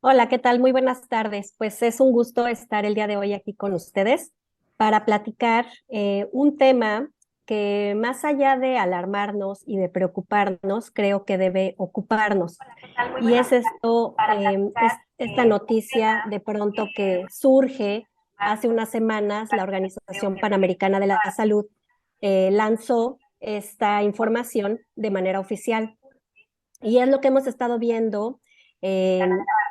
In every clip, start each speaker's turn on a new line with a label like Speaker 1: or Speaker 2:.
Speaker 1: Hola, ¿qué tal? Muy buenas tardes. Pues es un gusto estar el día de hoy aquí con ustedes para platicar un tema que más allá de alarmarnos y de preocuparnos, creo que debe ocuparnos. Y es esto, es esta noticia de pronto que surge hace unas semanas, la Organización Panamericana de la Salud lanzó esta información de manera oficial. Y es lo que hemos estado viendo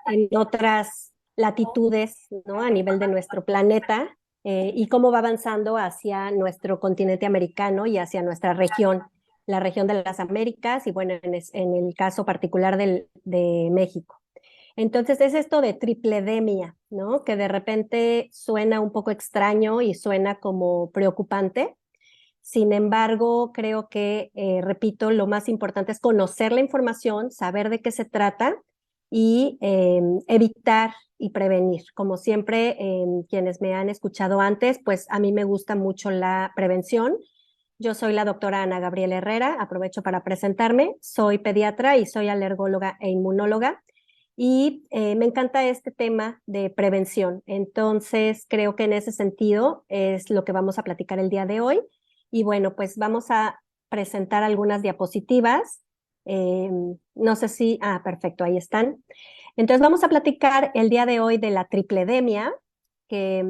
Speaker 1: en otras latitudes, ¿no? A nivel de nuestro planeta y cómo va avanzando hacia nuestro continente americano y hacia nuestra región, la región de las Américas y bueno, en el caso particular de México. Entonces es esto de tripledemia, ¿no? Que de repente suena un poco extraño y suena como preocupante. Sin embargo, creo que, repito, lo más importante es conocer la información, saber de qué se trata y evitar y prevenir. Como siempre, quienes me han escuchado antes, pues a mí me gusta mucho la prevención. Yo soy la doctora Ana Gabriela Herrera, aprovecho para presentarme. Soy pediatra y soy alergóloga e inmunóloga. Y me encanta este tema de prevención. Entonces, creo que en ese sentido es lo que vamos a platicar el día de hoy. Y bueno, pues vamos a presentar algunas diapositivas. No sé si, perfecto, ahí están. Entonces vamos a platicar el día de hoy de la tripledemia, que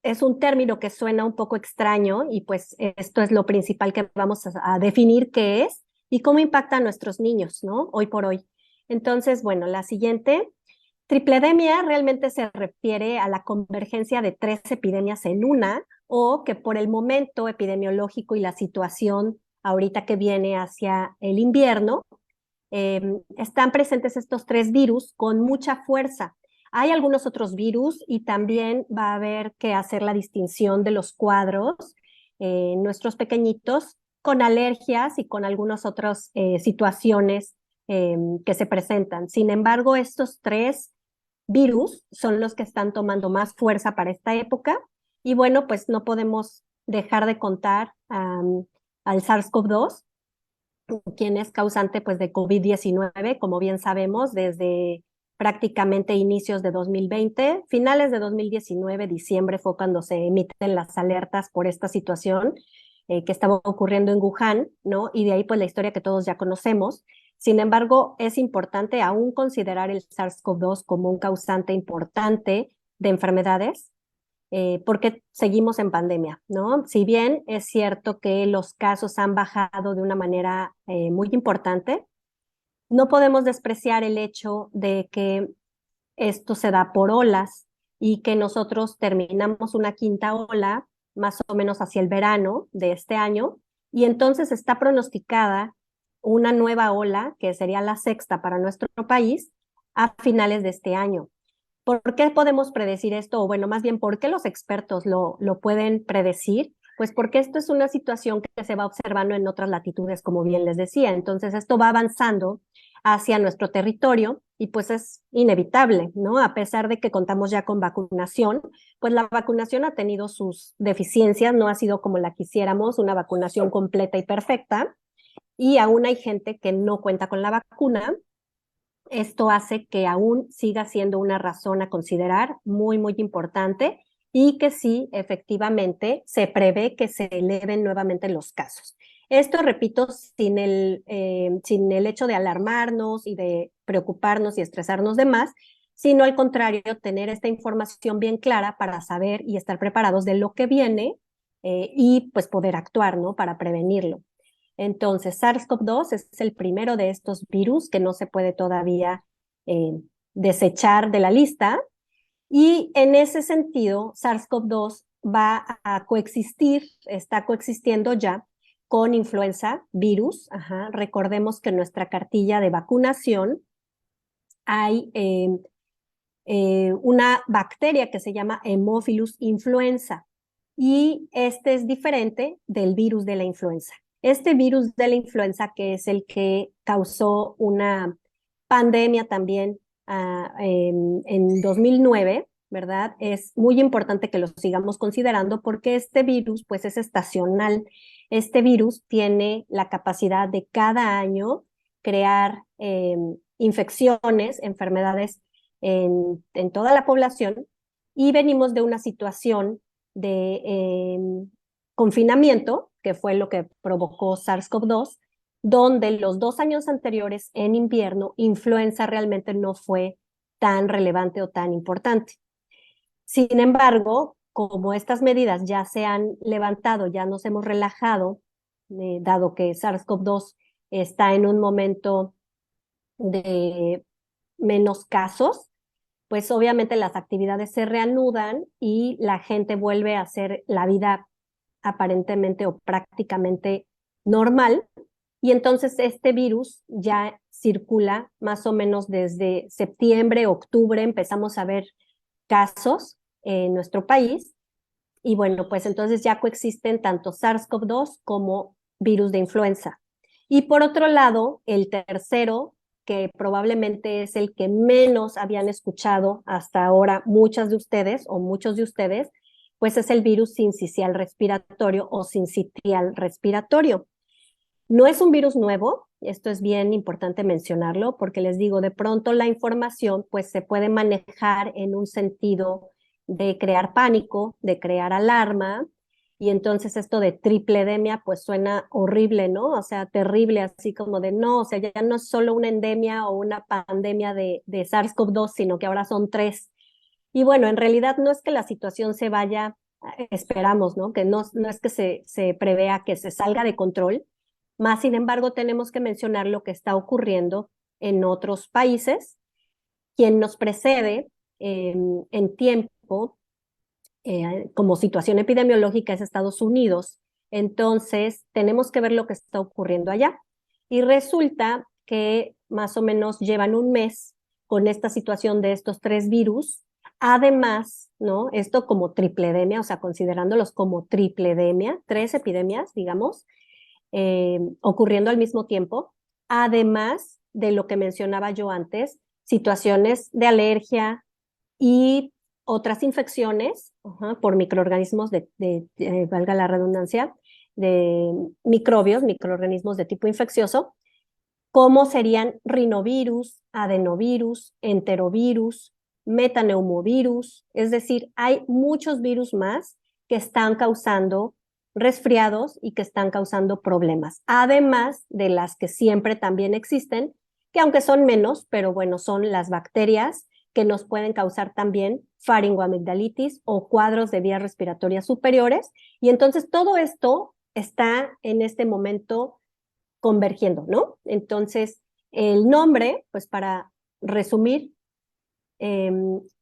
Speaker 1: es un término que suena un poco extraño y pues esto es lo principal que vamos a definir qué es y cómo impacta a nuestros niños, ¿no? Hoy por hoy. Entonces, bueno, la siguiente. Tripledemia realmente se refiere a la convergencia de tres epidemias en una o que por el momento epidemiológico y la situación ahorita que viene hacia el invierno, están presentes estos tres virus con mucha fuerza. Hay algunos otros virus y también va a haber que hacer la distinción de los cuadros, nuestros pequeñitos, con alergias y con algunas otras situaciones que se presentan. Sin embargo, estos tres virus son los que están tomando más fuerza para esta época. Y bueno, pues no podemos dejar de contar al SARS-CoV-2, quien es causante pues, de COVID-19, como bien sabemos, desde prácticamente inicios de 2020, finales de 2019, diciembre fue cuando se emiten las alertas por esta situación que estaba ocurriendo en Wuhan, ¿no? Y de ahí pues la historia que todos ya conocemos. Sin embargo, es importante aún considerar el SARS-CoV-2 como un causante importante de enfermedades porque seguimos en pandemia, ¿no? Si bien es cierto que los casos han bajado de una manera muy importante, no podemos despreciar el hecho de que esto se da por olas y que nosotros terminamos una quinta ola más o menos hacia el verano de este año y entonces está pronosticada una nueva ola, que sería la sexta para nuestro país, a finales de este año. ¿Por qué podemos predecir esto? O bueno, más bien, ¿por qué los expertos lo pueden predecir? Pues porque esto es una situación que se va observando en otras latitudes, como bien les decía. Entonces, esto va avanzando hacia nuestro territorio y pues es inevitable, ¿no? A pesar de que contamos ya con vacunación, pues la vacunación ha tenido sus deficiencias, no ha sido como la quisiéramos, una vacunación completa y perfecta, y aún hay gente que no cuenta con la vacuna. Esto hace que aún siga siendo una razón a considerar muy, muy importante y que sí, efectivamente, se prevé que se eleven nuevamente los casos. Esto, repito, sin el hecho de alarmarnos y de preocuparnos y estresarnos de más, sino al contrario, tener esta información bien clara para saber y estar preparados de lo que viene y pues poder actuar, ¿no? Para prevenirlo. Entonces, SARS-CoV-2 es el primero de estos virus que no se puede todavía eh, desechar de la lista. Y en ese sentido, SARS-CoV-2 va a coexistir, está coexistiendo ya con influenza virus. Ajá. Recordemos que en nuestra cartilla de vacunación hay una bacteria que se llama Haemophilus influenza y este es diferente del virus de la influenza. Este virus de la influenza, que es el que causó una pandemia también en 2009, ¿verdad? Es muy importante que lo sigamos considerando porque este virus pues es estacional. Este virus tiene la capacidad de cada año crear infecciones, enfermedades en toda la población y venimos de una situación de confinamiento, que fue lo que provocó SARS-CoV-2, donde los 2 años anteriores en invierno, influenza realmente no fue tan relevante o tan importante. Sin embargo, como estas medidas ya se han levantado, ya nos hemos relajado, dado que SARS-CoV-2 está en un momento de menos casos, pues obviamente las actividades se reanudan y la gente vuelve a hacer la vida aparentemente o prácticamente normal. Y entonces este virus ya circula más o menos desde septiembre, octubre, empezamos a ver casos en nuestro país. Y bueno, pues entonces ya coexisten tanto SARS-CoV-2 como virus de influenza. Y por otro lado, el tercero, que probablemente es el que menos habían escuchado hasta ahora muchas de ustedes o muchos de ustedes, pues es el virus sincicial respiratorio o sincitial respiratorio. No es un virus nuevo, esto es bien importante mencionarlo, porque les digo, de pronto la información pues se puede manejar en un sentido de crear pánico, de crear alarma, y entonces esto de tripledemia pues suena horrible, ¿no? O sea, terrible, así como de no, o sea, ya no es solo una endemia o una pandemia de SARS-CoV-2, sino que ahora son tres. Y bueno, en realidad no es que la situación se vaya, esperamos, ¿no? Que no es que se prevea que se salga de control, más sin embargo tenemos que mencionar lo que está ocurriendo en otros países. Quien nos precede en tiempo como situación epidemiológica es Estados Unidos. Entonces, tenemos que ver lo que está ocurriendo allá. Y resulta que más o menos llevan un mes con esta situación de estos tres virus. Además, ¿no? Esto como tripledemia, o sea, considerándolos como tripledemia, tres epidemias, digamos, ocurriendo al mismo tiempo. Además de lo que mencionaba yo antes, situaciones de alergia y otras infecciones por microorganismos valga la redundancia, de microorganismos de tipo infeccioso, como serían rinovirus, adenovirus, enterovirus, metaneumovirus, es decir, hay muchos virus más que están causando resfriados y que están causando problemas, además de las que siempre también existen, que aunque son menos, pero bueno, son las bacterias que nos pueden causar también faringoamigdalitis o cuadros de vías respiratorias superiores. Y entonces todo esto está en este momento convergiendo, ¿no? Entonces, el nombre, pues para resumir, eh,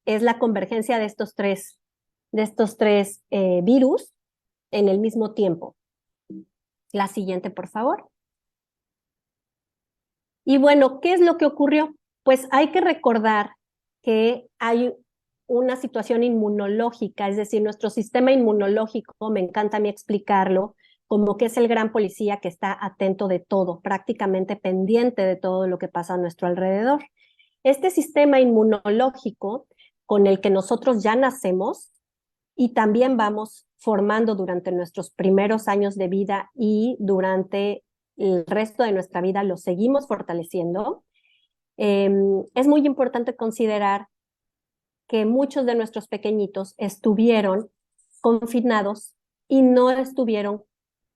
Speaker 1: es la convergencia de estos tres virus en el mismo tiempo. La siguiente, por favor. Y bueno, ¿qué es lo que ocurrió? Pues hay que recordar que hay una situación inmunológica, es decir, nuestro sistema inmunológico, me encanta a mí explicarlo, como que es el gran policía que está atento de todo, prácticamente pendiente de todo lo que pasa a nuestro alrededor. Este sistema inmunológico con el que nosotros ya nacemos y también vamos formando durante nuestros primeros años de vida y durante el resto de nuestra vida lo seguimos fortaleciendo, es muy importante considerar que muchos de nuestros pequeñitos estuvieron confinados y no estuvieron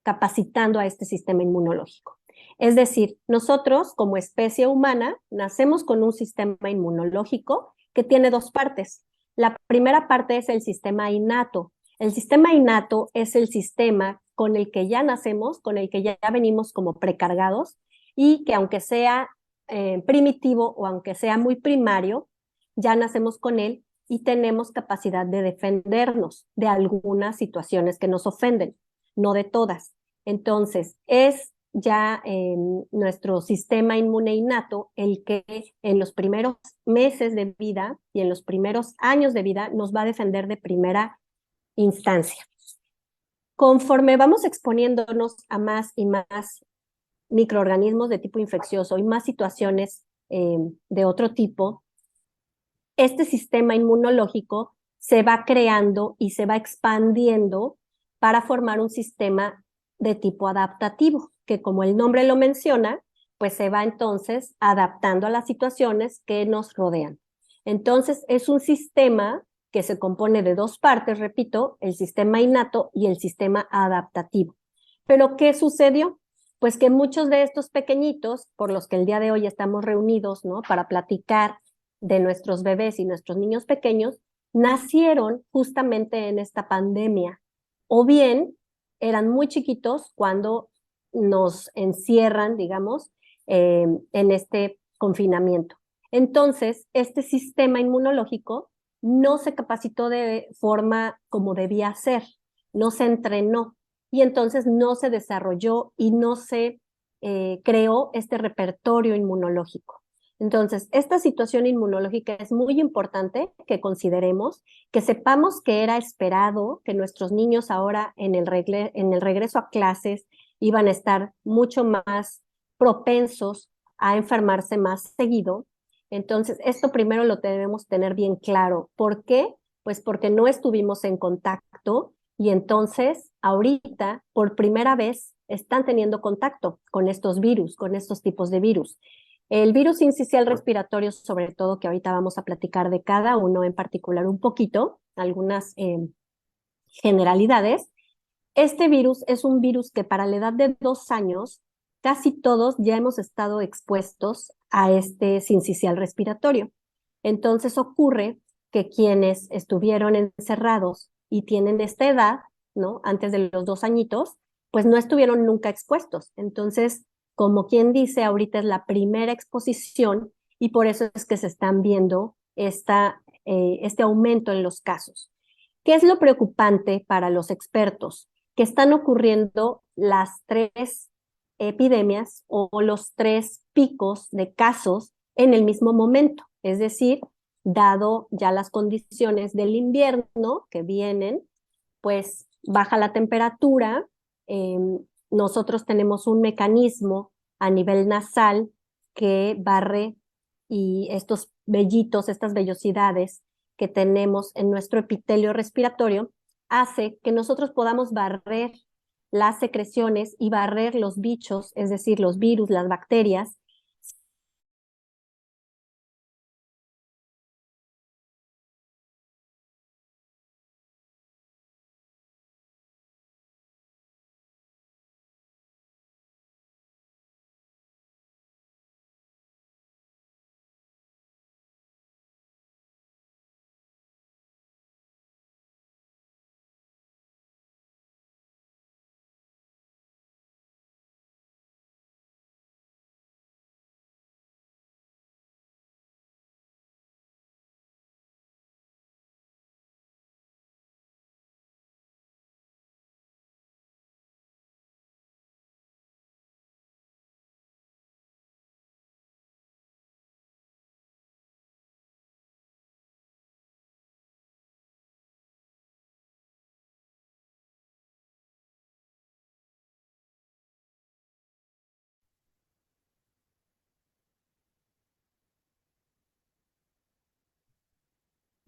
Speaker 1: capacitando a este sistema inmunológico. Es decir, nosotros como especie humana nacemos con un sistema inmunológico que tiene dos partes. La primera parte es el sistema innato. El sistema innato es el sistema con el que ya nacemos, con el que ya venimos como precargados y que aunque sea primitivo o aunque sea muy primario, ya nacemos con él y tenemos capacidad de defendernos de algunas situaciones que nos ofenden, no de todas. Entonces, es ya nuestro sistema inmune innato el que en los primeros meses de vida y en los primeros años de vida nos va a defender de primera instancia. Conforme vamos exponiéndonos a más y más microorganismos de tipo infeccioso y más situaciones de otro tipo, este sistema inmunológico se va creando y se va expandiendo para formar un sistema de tipo adaptativo, que como el nombre lo menciona, pues se va entonces adaptando a las situaciones que nos rodean. Entonces, es un sistema que se compone de dos partes, repito, el sistema innato y el sistema adaptativo. Pero, ¿qué sucedió? Pues que muchos de estos pequeñitos, por los que el día de hoy estamos reunidos, ¿no? Para platicar de nuestros bebés y nuestros niños pequeños, nacieron justamente en esta pandemia, o bien eran muy chiquitos cuando nos encierran, digamos, en este confinamiento. Entonces, este sistema inmunológico no se capacitó de forma como debía ser, no se entrenó y entonces no se desarrolló y no se creó este repertorio inmunológico. Entonces, esta situación inmunológica es muy importante que consideremos, que sepamos que era esperado que nuestros niños ahora en el regreso a clases iban a estar mucho más propensos a enfermarse más seguido. Entonces, esto primero lo debemos tener bien claro. ¿Por qué? Pues porque no estuvimos en contacto y entonces ahorita por primera vez están teniendo contacto con estos virus, con estos tipos de virus. El virus sincicial respiratorio, sobre todo, que ahorita vamos a platicar de cada uno en particular un poquito, algunas generalidades. Este virus es un virus que para la edad de 2 años, casi todos ya hemos estado expuestos a este sincicial respiratorio. Entonces ocurre que quienes estuvieron encerrados y tienen esta edad, ¿no? Antes de los 2 añitos, pues no estuvieron nunca expuestos. Entonces, como quien dice, ahorita es la primera exposición y por eso es que se están viendo este aumento en los casos. ¿Qué es lo preocupante para los expertos? Que están ocurriendo las tres epidemias o los tres picos de casos en el mismo momento. Es decir, dado ya las condiciones del invierno que vienen, pues baja la temperatura, eh, nosotros tenemos un mecanismo a nivel nasal que barre y estos vellitos, estas vellosidades que tenemos en nuestro epitelio respiratorio, hace que nosotros podamos barrer las secreciones y barrer los bichos, es decir, los virus, las bacterias.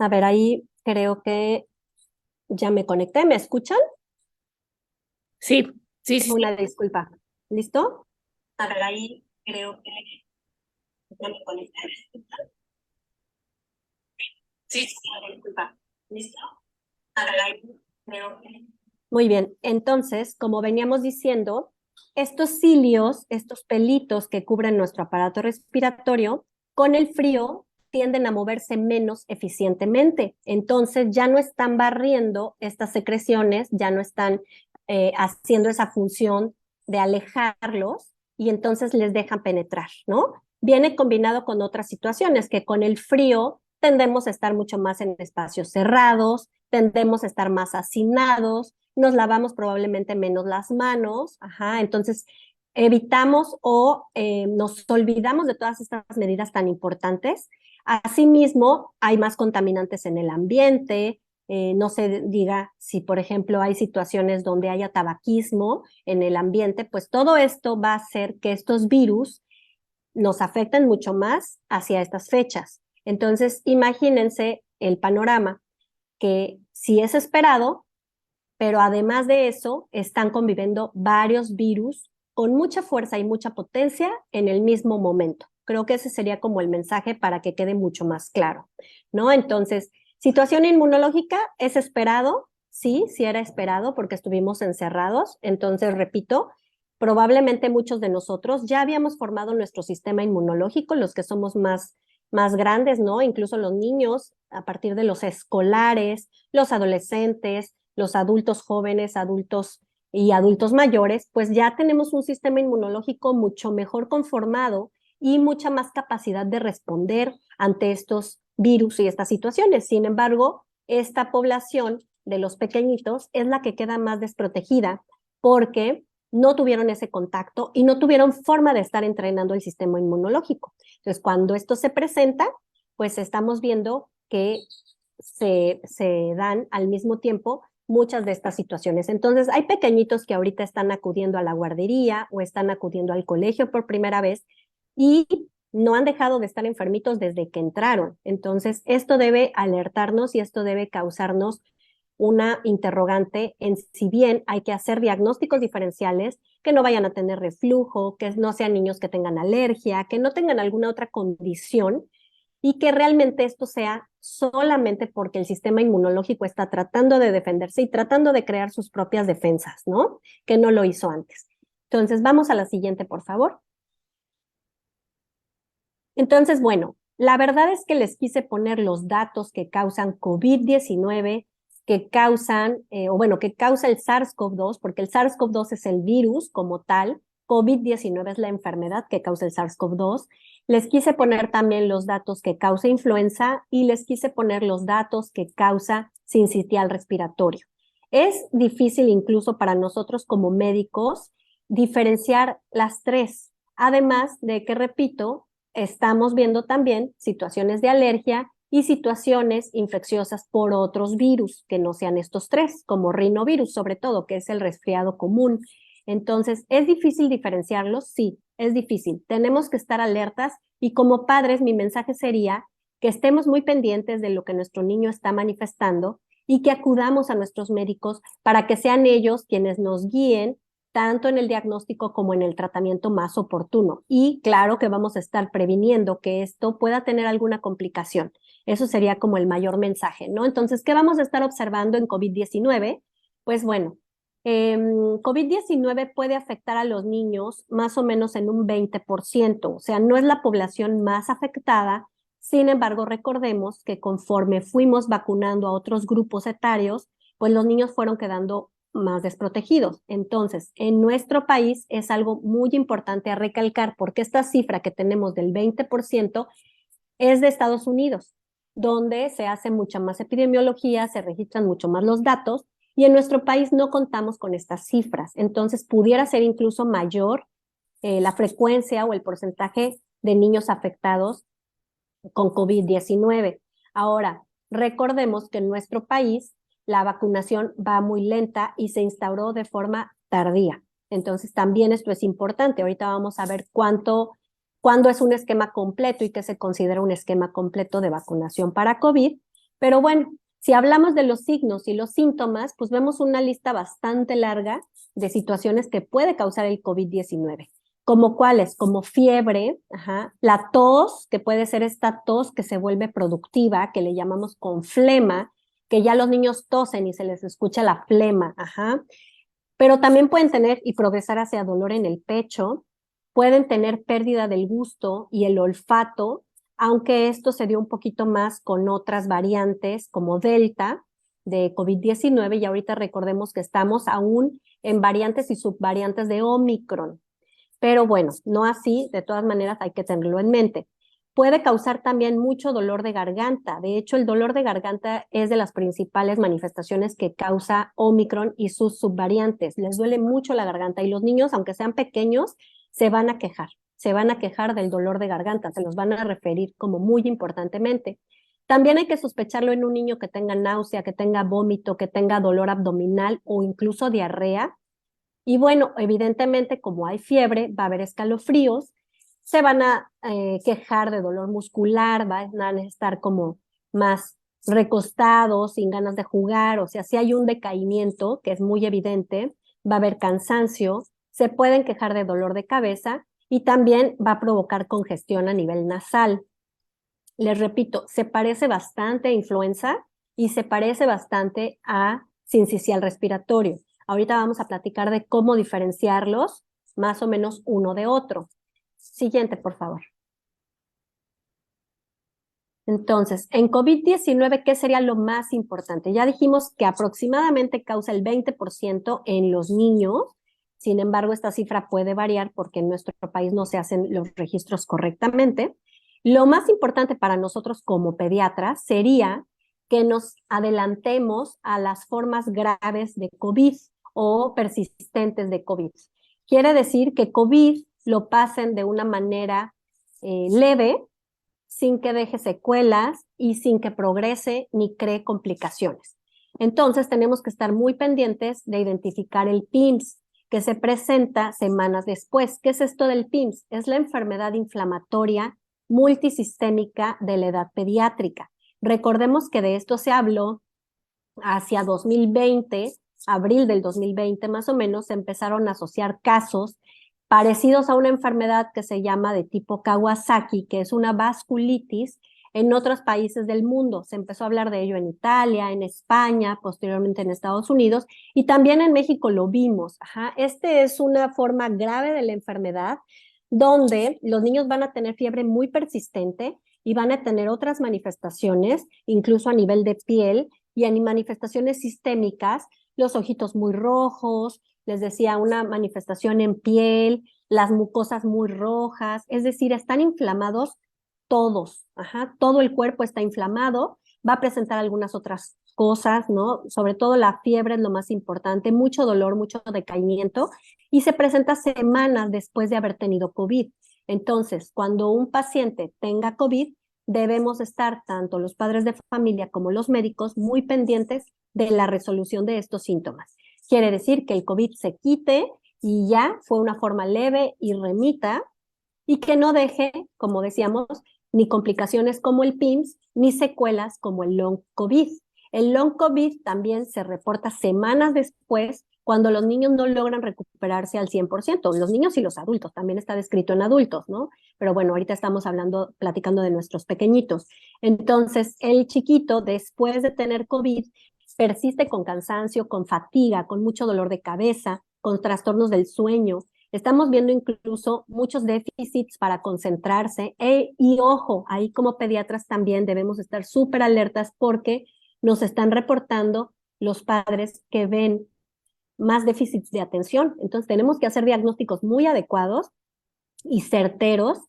Speaker 1: A ver, ahí creo que ya me conecté. ¿Me escuchan?
Speaker 2: Sí, sí, sí,
Speaker 1: Una disculpa. ¿Listo? A ver, ahí creo que ya me conecté. Sí, sí, una disculpa. ¿Listo? A ver, ahí creo que... Muy bien, entonces, como veníamos diciendo, estos cilios, estos pelitos que cubren nuestro aparato respiratorio, con el frío tienden a moverse menos eficientemente. Entonces ya no están barriendo estas secreciones, ya no están haciendo esa función de alejarlos y entonces les dejan penetrar, ¿no? Viene combinado con otras situaciones que con el frío tendemos a estar mucho más en espacios cerrados, tendemos a estar más hacinados, nos lavamos probablemente menos las manos, ajá, entonces evitamos o nos olvidamos de todas estas medidas tan importantes. Asimismo, hay más contaminantes en el ambiente, no se diga si, por ejemplo, hay situaciones donde haya tabaquismo en el ambiente, pues todo esto va a hacer que estos virus nos afecten mucho más hacia estas fechas. Entonces, imagínense el panorama que sí es esperado, pero además de eso, están conviviendo varios virus con mucha fuerza y mucha potencia en el mismo momento. Creo que ese sería como el mensaje para que quede mucho más claro, ¿no? Entonces, situación inmunológica es esperado, sí, sí era esperado porque estuvimos encerrados. Entonces, repito, probablemente muchos de nosotros ya habíamos formado nuestro sistema inmunológico, los que somos más grandes, ¿no? Incluso los niños, a partir de los escolares, los adolescentes, los adultos jóvenes, adultos y adultos mayores, pues ya tenemos un sistema inmunológico mucho mejor conformado y mucha más capacidad de responder ante estos virus y estas situaciones. Sin embargo, esta población de los pequeñitos es la que queda más desprotegida porque no tuvieron ese contacto y no tuvieron forma de estar entrenando el sistema inmunológico. Entonces, cuando esto se presenta, pues estamos viendo que se dan al mismo tiempo muchas de estas situaciones. Entonces, hay pequeñitos que ahorita están acudiendo a la guardería o están acudiendo al colegio por primera vez y no han dejado de estar enfermitos desde que entraron. Entonces, esto debe alertarnos y esto debe causarnos una interrogante en si bien hay que hacer diagnósticos diferenciales, que no vayan a tener reflujo, que no sean niños que tengan alergia, que no tengan alguna otra condición y que realmente esto sea solamente porque el sistema inmunológico está tratando de defenderse y tratando de crear sus propias defensas, ¿no? Que no lo hizo antes. Entonces, vamos a la siguiente, por favor. Entonces, bueno, la verdad es que les quise poner los datos que causan COVID-19, que causan, que causa el SARS-CoV-2, porque el SARS-CoV-2 es el virus como tal, COVID-19 es la enfermedad que causa el SARS-CoV-2. Les quise poner también los datos que causa influenza y les quise poner los datos que causa sincitial respiratorio. Es difícil incluso para nosotros como médicos diferenciar las tres, además de que, repito, estamos viendo también situaciones de alergia y situaciones infecciosas por otros virus que no sean estos tres, como rinovirus sobre todo, que es el resfriado común. Entonces, ¿es difícil diferenciarlos? Sí, es difícil. Tenemos que estar alertas y como padres mi mensaje sería que estemos muy pendientes de lo que nuestro niño está manifestando y que acudamos a nuestros médicos para que sean ellos quienes nos guíen tanto en el diagnóstico como en el tratamiento más oportuno. Y claro que vamos a estar previniendo que esto pueda tener alguna complicación. Eso sería como el mayor mensaje, ¿no? Entonces, ¿qué vamos a estar observando en COVID-19? Pues bueno, COVID-19 puede afectar a los niños más o menos en un 20%, o sea, no es la población más afectada. Sin embargo, recordemos que conforme fuimos vacunando a otros grupos etarios, pues los niños fueron quedando más desprotegidos. Entonces, en nuestro país es algo muy importante a recalcar porque esta cifra que tenemos del 20% es de Estados Unidos, donde se hace mucha más epidemiología, se registran mucho más los datos y en nuestro país no contamos con estas cifras. Entonces, pudiera ser incluso mayor la frecuencia o el porcentaje de niños afectados con COVID-19. Ahora, recordemos que en nuestro país la vacunación va muy lenta y se instauró de forma tardía. Entonces, también esto es importante. Ahorita vamos a ver cuándo es un esquema completo y qué se considera un esquema completo de vacunación para COVID. Pero bueno, si hablamos de los signos y los síntomas, pues vemos una lista bastante larga de situaciones que puede causar el COVID-19. ¿Como cuáles? Como fiebre, la tos, que puede ser esta tos que se vuelve productiva, que le llamamos con flema, que ya los niños tosen y se les escucha la flema, pero también pueden tener y progresar hacia dolor en el pecho, pueden tener pérdida del gusto y el olfato, aunque esto se dio un poquito más con otras variantes como Delta de COVID-19 y ahorita recordemos que estamos aún en variantes y subvariantes de Omicron. Pero bueno, no así, de todas maneras hay que tenerlo en mente. Puede causar también mucho dolor de garganta. De hecho, el dolor de garganta es de las principales manifestaciones que causa Omicron y sus subvariantes. Les duele mucho la garganta y los niños, aunque sean pequeños, se van a quejar del dolor de garganta, se los van a referir como muy importantemente. También hay que sospecharlo en un niño que tenga náusea, que tenga vómito, que tenga dolor abdominal o incluso diarrea. Y bueno, evidentemente, como hay fiebre, va a haber escalofríos, se van a quejar de dolor muscular, van a estar como más recostados, sin ganas de jugar, o sea, si hay un decaimiento que es muy evidente, va a haber cansancio, se pueden quejar de dolor de cabeza y también va a provocar congestión a nivel nasal. Les repito, se parece bastante a influenza y se parece bastante a sincicial respiratorio. Ahorita vamos a platicar de cómo diferenciarlos más o menos uno de otro. Siguiente, por favor. Entonces, en COVID-19, ¿qué sería lo más importante? Ya dijimos que aproximadamente causa el 20% en los niños. Sin embargo, esta cifra puede variar porque en nuestro país no se hacen los registros correctamente. Lo más importante para nosotros como pediatras sería que nos adelantemos a las formas graves de COVID o persistentes de COVID. Quiere decir que COVID lo pasen de una manera leve, sin que deje secuelas y sin que progrese ni cree complicaciones. Entonces, tenemos que estar muy pendientes de identificar el PIMS, que se presenta semanas después. ¿Qué es esto del PIMS? Es la enfermedad inflamatoria multisistémica de la edad pediátrica. Recordemos que de esto se habló hacia 2020, abril del 2020 más o menos, se empezaron a asociar casos parecidos a una enfermedad que se llama de tipo Kawasaki, que es una vasculitis en otros países del mundo. Se empezó a hablar de ello en Italia, en España, posteriormente en Estados Unidos, y también en México lo vimos. Este es una forma grave de la enfermedad donde los niños van a tener fiebre muy persistente y van a tener otras manifestaciones, incluso a nivel de piel y en manifestaciones sistémicas, los ojitos muy rojos, les decía, una manifestación en piel, las mucosas muy rojas, es decir, están inflamados todos, todo el cuerpo está inflamado, va a presentar algunas otras cosas, ¿no? Sobre todo la fiebre es lo más importante, mucho dolor, mucho decaimiento, y se presenta semanas después de haber tenido COVID. Entonces, cuando un paciente tenga COVID, debemos estar, tanto los padres de familia como los médicos, muy pendientes de la resolución de estos síntomas. Quiere decir que el COVID se quite y ya fue una forma leve y remita, y que no deje, como decíamos, ni complicaciones como el PIMS, ni secuelas como el long COVID. El long COVID también se reporta semanas después cuando los niños no logran recuperarse al 100%. Los niños y los adultos, también está descrito en adultos, ¿no? Pero bueno, ahorita estamos platicando de nuestros pequeñitos. Entonces, el chiquito, después de tener COVID, persiste con cansancio, con fatiga, con mucho dolor de cabeza, con trastornos del sueño. Estamos viendo incluso muchos déficits para concentrarse y ojo, ahí como pediatras también debemos estar súper alertas porque nos están reportando los padres que ven más déficits de atención. Entonces tenemos que hacer diagnósticos muy adecuados y certeros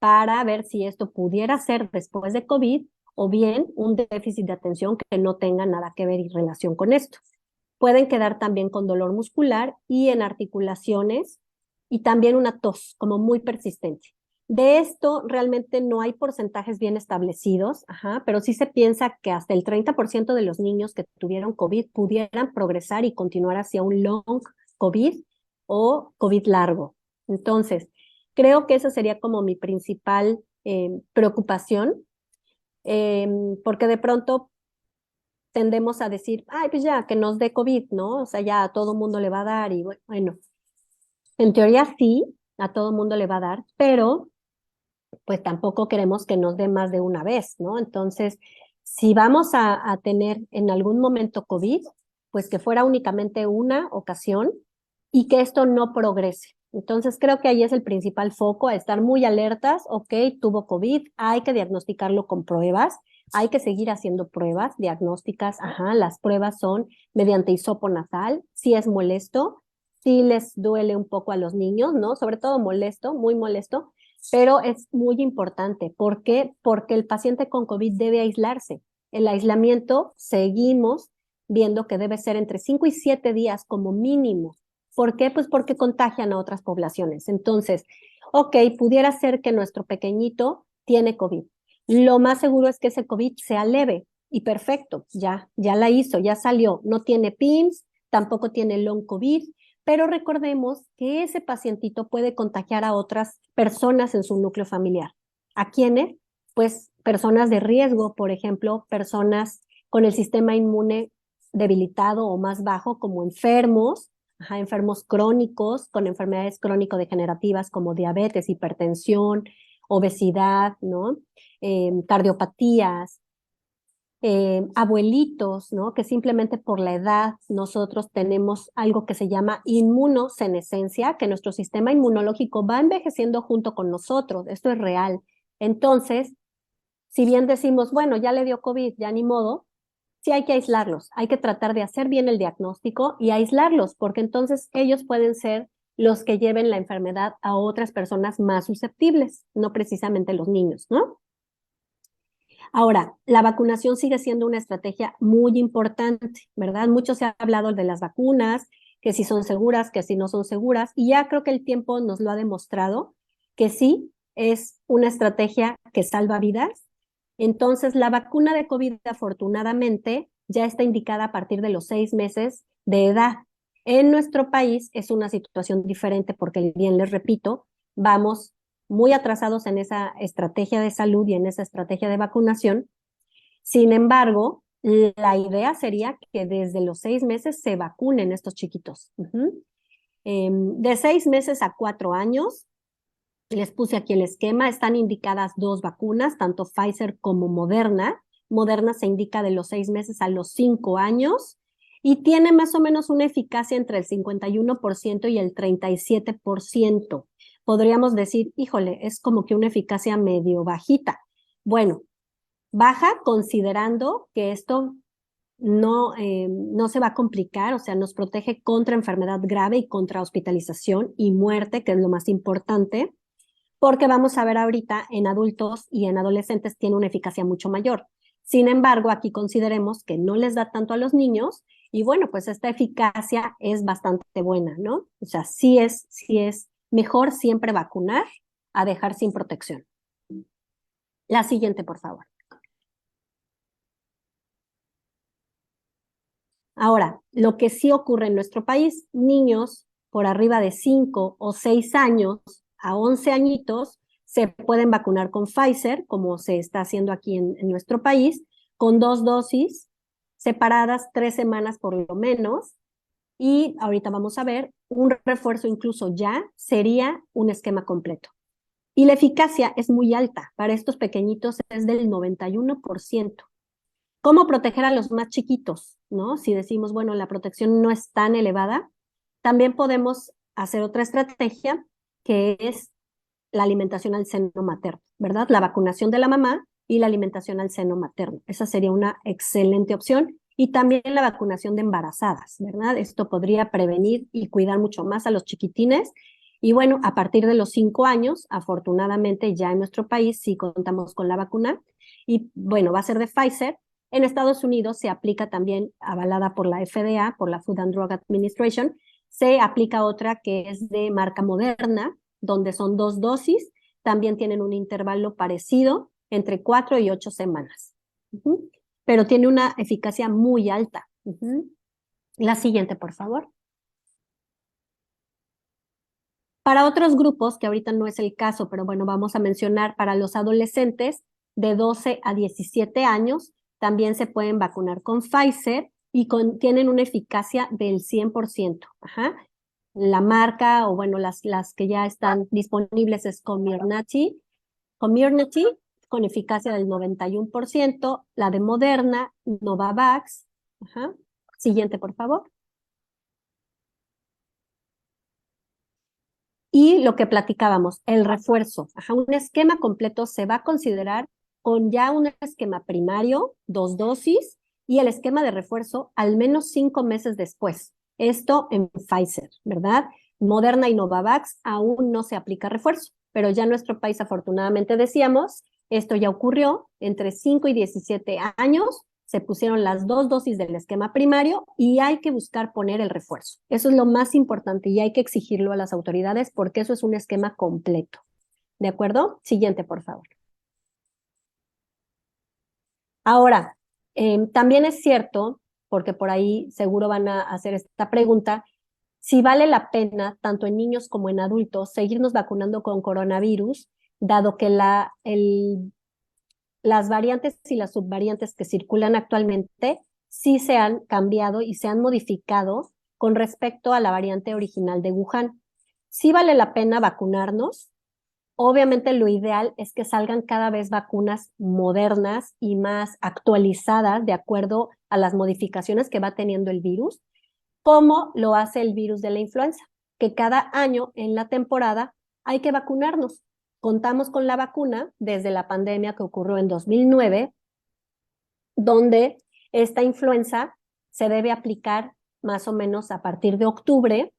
Speaker 1: para ver si esto pudiera ser después de COVID o bien un déficit de atención que no tenga nada que ver y relación con esto. Pueden quedar también con dolor muscular y en articulaciones y también una tos como muy persistente. De esto realmente no hay porcentajes bien establecidos, pero sí se piensa que hasta el 30% de los niños que tuvieron COVID pudieran progresar y continuar hacia un long COVID o COVID largo. Entonces, creo que esa sería como mi principal preocupación, porque de pronto tendemos a decir, ay, pues ya, que nos dé COVID, ¿no? O sea, ya a todo mundo le va a dar y bueno, en teoría sí, a todo mundo le va a dar, pero pues tampoco queremos que nos dé más de una vez, ¿no? Entonces, si vamos a tener en algún momento COVID, pues que fuera únicamente una ocasión y que esto no progrese. Entonces, creo que ahí es el principal foco, a estar muy alertas, ok, tuvo COVID, hay que diagnosticarlo con pruebas, hay que seguir haciendo pruebas diagnósticas, las pruebas son mediante hisopo nasal, si es molesto, si les duele un poco a los niños, ¿no? Sobre todo molesto, muy molesto, pero es muy importante. ¿Por qué? Porque el paciente con COVID debe aislarse. El aislamiento seguimos viendo que debe ser entre 5 y 7 días como mínimo. ¿Por qué? Pues porque contagian a otras poblaciones. Entonces, ok, pudiera ser que nuestro pequeñito tiene COVID. Lo más seguro es que ese COVID sea leve y perfecto. Ya la hizo, ya salió. No tiene PIMS, tampoco tiene long COVID, pero recordemos que ese pacientito puede contagiar a otras personas en su núcleo familiar. ¿A quiénes? Pues personas de riesgo, por ejemplo, personas con el sistema inmune debilitado o más bajo, como enfermos, enfermos crónicos con enfermedades crónico-degenerativas como diabetes, hipertensión, obesidad, ¿no? Cardiopatías, abuelitos, ¿no? Que simplemente por la edad nosotros tenemos algo que se llama inmunosenescencia, que nuestro sistema inmunológico va envejeciendo junto con nosotros. Esto es real. Entonces, si bien decimos, bueno, ya le dio COVID, ya ni modo, sí hay que aislarlos, hay que tratar de hacer bien el diagnóstico y aislarlos, porque entonces ellos pueden ser los que lleven la enfermedad a otras personas más susceptibles, no precisamente los niños, ¿no? Ahora, la vacunación sigue siendo una estrategia muy importante, ¿verdad? Mucho se ha hablado de las vacunas, que si son seguras, que si no son seguras, y ya creo que el tiempo nos lo ha demostrado que sí es una estrategia que salva vidas. Entonces, la vacuna de COVID, afortunadamente, ya está indicada a partir de los 6 meses de edad. En nuestro país es una situación diferente porque, bien les repito, vamos muy atrasados en esa estrategia de salud y en esa estrategia de vacunación. Sin embargo, la idea sería que desde los 6 meses se vacunen estos chiquitos. De 6 meses a 4 años, les puse aquí el esquema, están indicadas 2 vacunas, tanto Pfizer como Moderna. Moderna se indica de los 6 meses a los 5 años y tiene más o menos una eficacia entre el 51% y el 37%. Podríamos decir, híjole, es como que una eficacia medio bajita. Bueno, baja considerando que esto no se va a complicar, o sea, nos protege contra enfermedad grave y contra hospitalización y muerte, que es lo más importante, porque vamos a ver ahorita en adultos y en adolescentes tiene una eficacia mucho mayor. Sin embargo, aquí consideremos que no les da tanto a los niños y bueno, pues esta eficacia es bastante buena, ¿no? O sea, sí es mejor siempre vacunar a dejar sin protección. La siguiente, por favor. Ahora, lo que sí ocurre en nuestro país, niños por arriba de 5 o 6 años a 11 añitos se pueden vacunar con Pfizer, como se está haciendo aquí en nuestro país, con 2 dosis separadas 3 semanas por lo menos. Y ahorita vamos a ver, un refuerzo incluso ya sería un esquema completo. Y la eficacia es muy alta. Para estos pequeñitos es del 91%. ¿Cómo proteger a los más chiquitos? ¿No? Si decimos, bueno, la protección no es tan elevada, también podemos hacer otra estrategia que es la alimentación al seno materno, ¿verdad? La vacunación de la mamá y la alimentación al seno materno. Esa sería una excelente opción. Y también la vacunación de embarazadas, ¿verdad? Esto podría prevenir y cuidar mucho más a los chiquitines. Y bueno, a partir de los 5 años, afortunadamente ya en nuestro país sí contamos con la vacuna. Y bueno, va a ser de Pfizer. En Estados Unidos se aplica también, avalada por la FDA, por la Food and Drug Administration, se aplica otra que es de marca Moderna, donde son 2 dosis, también tienen un intervalo parecido, entre 4 y 8 semanas. Pero tiene una eficacia muy alta. La siguiente, por favor. Para otros grupos, que ahorita no es el caso, pero bueno, vamos a mencionar para los adolescentes de 12 a 17 años, también se pueden vacunar con Pfizer y tienen una eficacia del 100%. La marca, o bueno, las que ya están disponibles es Comirnaty, con eficacia del 91%, la de Moderna, Novavax. Siguiente, por favor. Y lo que platicábamos, el refuerzo. Un esquema completo se va a considerar con ya un esquema primario, 2 dosis, y el esquema de refuerzo al menos 5 meses después. Esto en Pfizer, ¿verdad? Moderna y Novavax aún no se aplica refuerzo, pero ya en nuestro país, afortunadamente, decíamos, esto ya ocurrió entre 5 y 17 años, se pusieron las 2 dosis del esquema primario y hay que buscar poner el refuerzo. Eso es lo más importante y hay que exigirlo a las autoridades porque eso es un esquema completo. ¿De acuerdo? Siguiente, por favor. Ahora, también es cierto, porque por ahí seguro van a hacer esta pregunta, si vale la pena, tanto en niños como en adultos, seguirnos vacunando con coronavirus, dado que las variantes y las subvariantes que circulan actualmente sí se han cambiado y se han modificado con respecto a la variante original de Wuhan. Sí vale la pena vacunarnos. Obviamente lo ideal es que salgan cada vez vacunas modernas y más actualizadas de acuerdo a las modificaciones que va teniendo el virus, como lo hace el virus de la influenza, que cada año en la temporada hay que vacunarnos. Contamos con la vacuna desde la pandemia que ocurrió en 2009, donde esta influenza se debe aplicar más o menos a partir de octubre,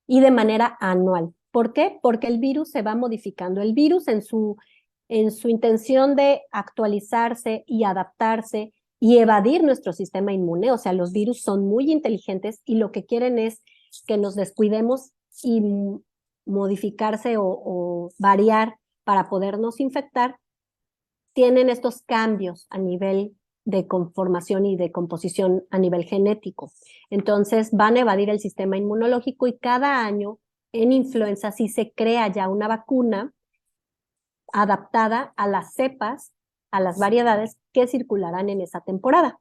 Speaker 1: y de manera anual. ¿Por qué? Porque el virus se va modificando. El virus en su intención de actualizarse y adaptarse y evadir nuestro sistema inmune, o sea, los virus son muy inteligentes y lo que quieren es que nos descuidemos y modificarse o variar para podernos infectar, tienen estos cambios a nivel de conformación y de composición a nivel genético. Entonces van a evadir el sistema inmunológico y cada año en influenza sí se crea ya una vacuna adaptada a las cepas, a las variedades que circularán en esa temporada.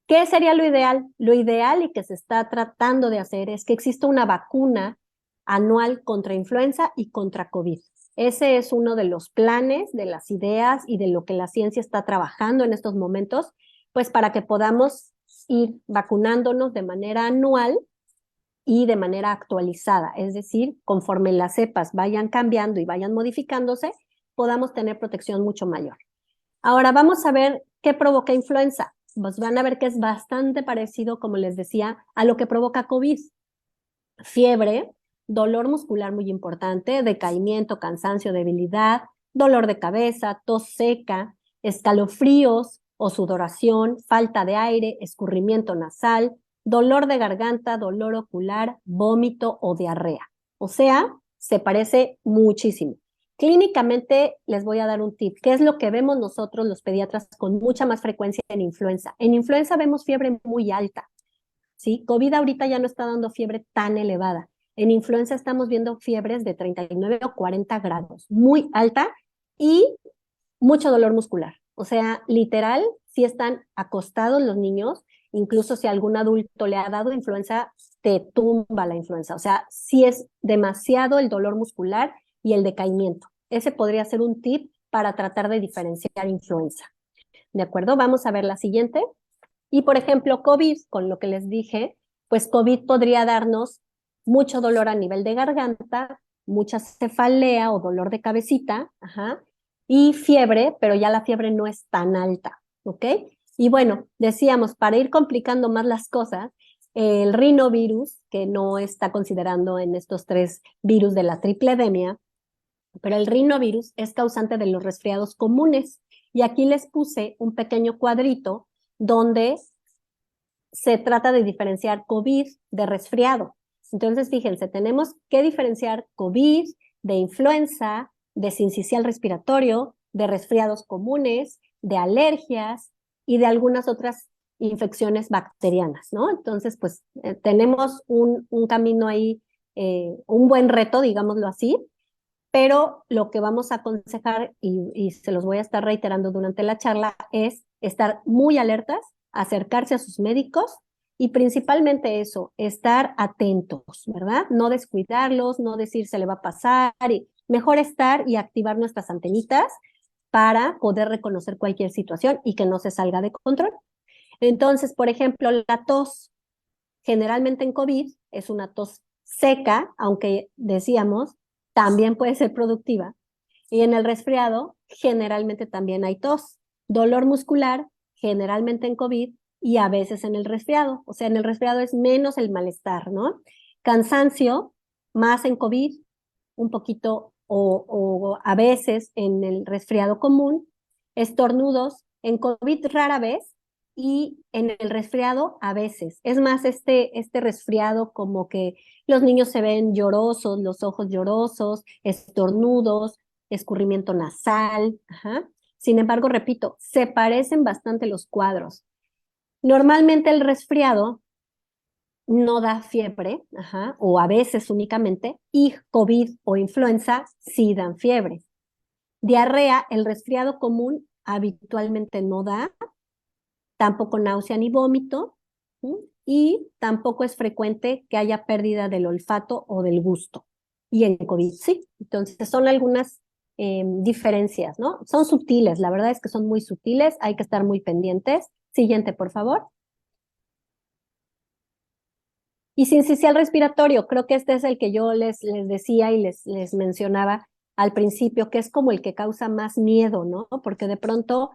Speaker 1: ¿Qué sería lo ideal? Lo ideal y que se está tratando de hacer es que exista una vacuna anual contra influenza y contra COVID. Ese es uno de los planes, de las ideas y de lo que la ciencia está trabajando en estos momentos, pues para que podamos ir vacunándonos de manera anual y de manera actualizada, es decir, conforme las cepas vayan cambiando y vayan modificándose, podamos tener protección mucho mayor. Ahora vamos a ver qué provoca influenza. Pues van a ver que es bastante parecido, como les decía, a lo que provoca COVID. Fiebre, dolor muscular muy importante, decaimiento, cansancio, debilidad, dolor de cabeza, tos seca, escalofríos o sudoración, falta de aire, escurrimiento nasal, dolor de garganta, dolor ocular, vómito o diarrea. O sea, se parece muchísimo. Clínicamente les voy a dar un tip. ¿Qué es lo que vemos nosotros los pediatras con mucha más frecuencia en influenza? En influenza vemos fiebre muy alta, ¿sí? COVID ahorita ya no está dando fiebre tan elevada. En influenza estamos viendo fiebres de 39 o 40 grados, muy alta y mucho dolor muscular. O sea, literal, si están acostados los niños, incluso si algún adulto le ha dado influenza, te tumba la influenza. O sea, si es demasiado el dolor muscular y el decaimiento. Ese podría ser un tip para tratar de diferenciar influenza. ¿De acuerdo? Vamos a ver la siguiente. Y por ejemplo, COVID, con lo que les dije, pues COVID podría darnos mucho dolor a nivel de garganta, mucha cefalea o dolor de cabecita, y fiebre, pero ya la fiebre no es tan alta, ¿ok? Y bueno, decíamos, para ir complicando más las cosas, el rinovirus, que no está considerando en estos 3 virus de la tripledemia, pero el rinovirus es causante de los resfriados comunes. Y aquí les puse un pequeño cuadrito donde se trata de diferenciar COVID de resfriado. Entonces, fíjense, tenemos que diferenciar COVID de influenza, de sincicial respiratorio, de resfriados comunes, de alergias y de algunas otras infecciones bacterianas, ¿no? Entonces, pues tenemos un camino ahí, un buen reto, digámoslo así, pero lo que vamos a aconsejar, y se los voy a estar reiterando durante la charla, es estar muy alertas, acercarse a sus médicos y principalmente eso, estar atentos, ¿verdad? No descuidarlos, no decir se le va a pasar, y mejor estar y activar nuestras antenitas para poder reconocer cualquier situación y que no se salga de control. Entonces, por ejemplo, la tos, generalmente en COVID es una tos seca, aunque decíamos, también puede ser productiva. Y en el resfriado, generalmente también hay tos. Dolor muscular, generalmente en COVID y a veces en el resfriado. O sea, en el resfriado es menos el malestar, ¿no? Cansancio, más en COVID, un poquito o a veces en el resfriado común. Estornudos, en COVID rara vez y en el resfriado a veces. Es más, este resfriado como que los niños se ven llorosos, los ojos llorosos, estornudos, escurrimiento nasal. Sin embargo, repito, se parecen bastante los cuadros. Normalmente el resfriado no da fiebre, o a veces únicamente, y COVID o influenza sí dan fiebre. Diarrea, el resfriado común habitualmente no da, tampoco náusea ni vómito, Y tampoco es frecuente que haya pérdida del olfato o del gusto. Y en COVID sí. Entonces son algunas diferencias, ¿no? Son sutiles, la verdad es que son muy sutiles, hay que estar muy pendientes. Siguiente, por favor. Y sincicial respiratorio, creo que este es el que yo les decía y les mencionaba al principio, que es como el que causa más miedo, ¿no? Porque de pronto,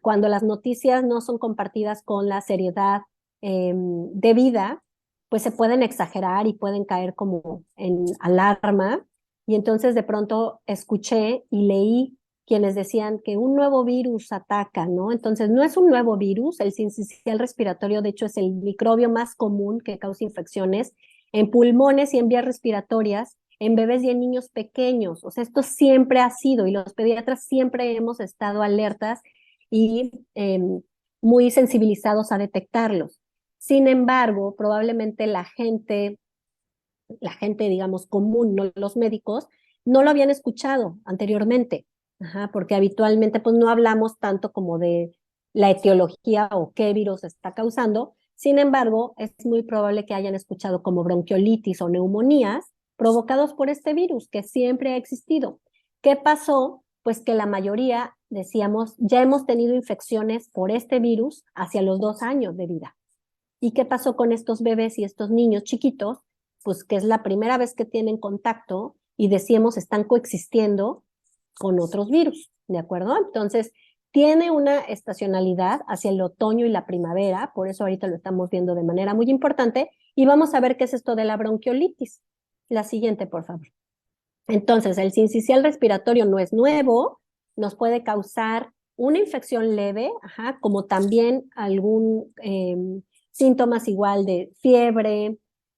Speaker 1: cuando las noticias no son compartidas con la seriedad debida, pues se pueden exagerar y pueden caer como en alarma. Y entonces de pronto escuché y leí quienes decían que un nuevo virus ataca, ¿no? Entonces no es un nuevo virus, el sincicial respiratorio de hecho es el microbio más común que causa infecciones en pulmones y en vías respiratorias, en bebés y en niños pequeños. O sea, esto siempre ha sido y los pediatras siempre hemos estado alertas y muy sensibilizados a detectarlos. Sin embargo, probablemente la gente, digamos, común, no los médicos, no lo habían escuchado anteriormente. Ajá, porque habitualmente pues no hablamos tanto como de la etiología o qué virus está causando. Sin embargo, es muy probable que hayan escuchado como bronquiolitis o neumonías provocados por este virus que siempre ha existido. ¿Qué pasó? Pues que la mayoría, decíamos, ya hemos tenido infecciones por este virus hacia los 2 años de vida. ¿Y qué pasó con estos bebés y estos niños chiquitos? Pues que es la primera vez que tienen contacto y decíamos están coexistiendo con otros virus, ¿de acuerdo? Entonces, tiene una estacionalidad hacia el otoño y la primavera, por eso ahorita lo estamos viendo de manera muy importante, y vamos a ver qué es esto de la bronquiolitis. La siguiente, por favor. Entonces, el sincicial respiratorio no es nuevo, nos puede causar una infección leve, ajá, como también algún síntomas igual de fiebre,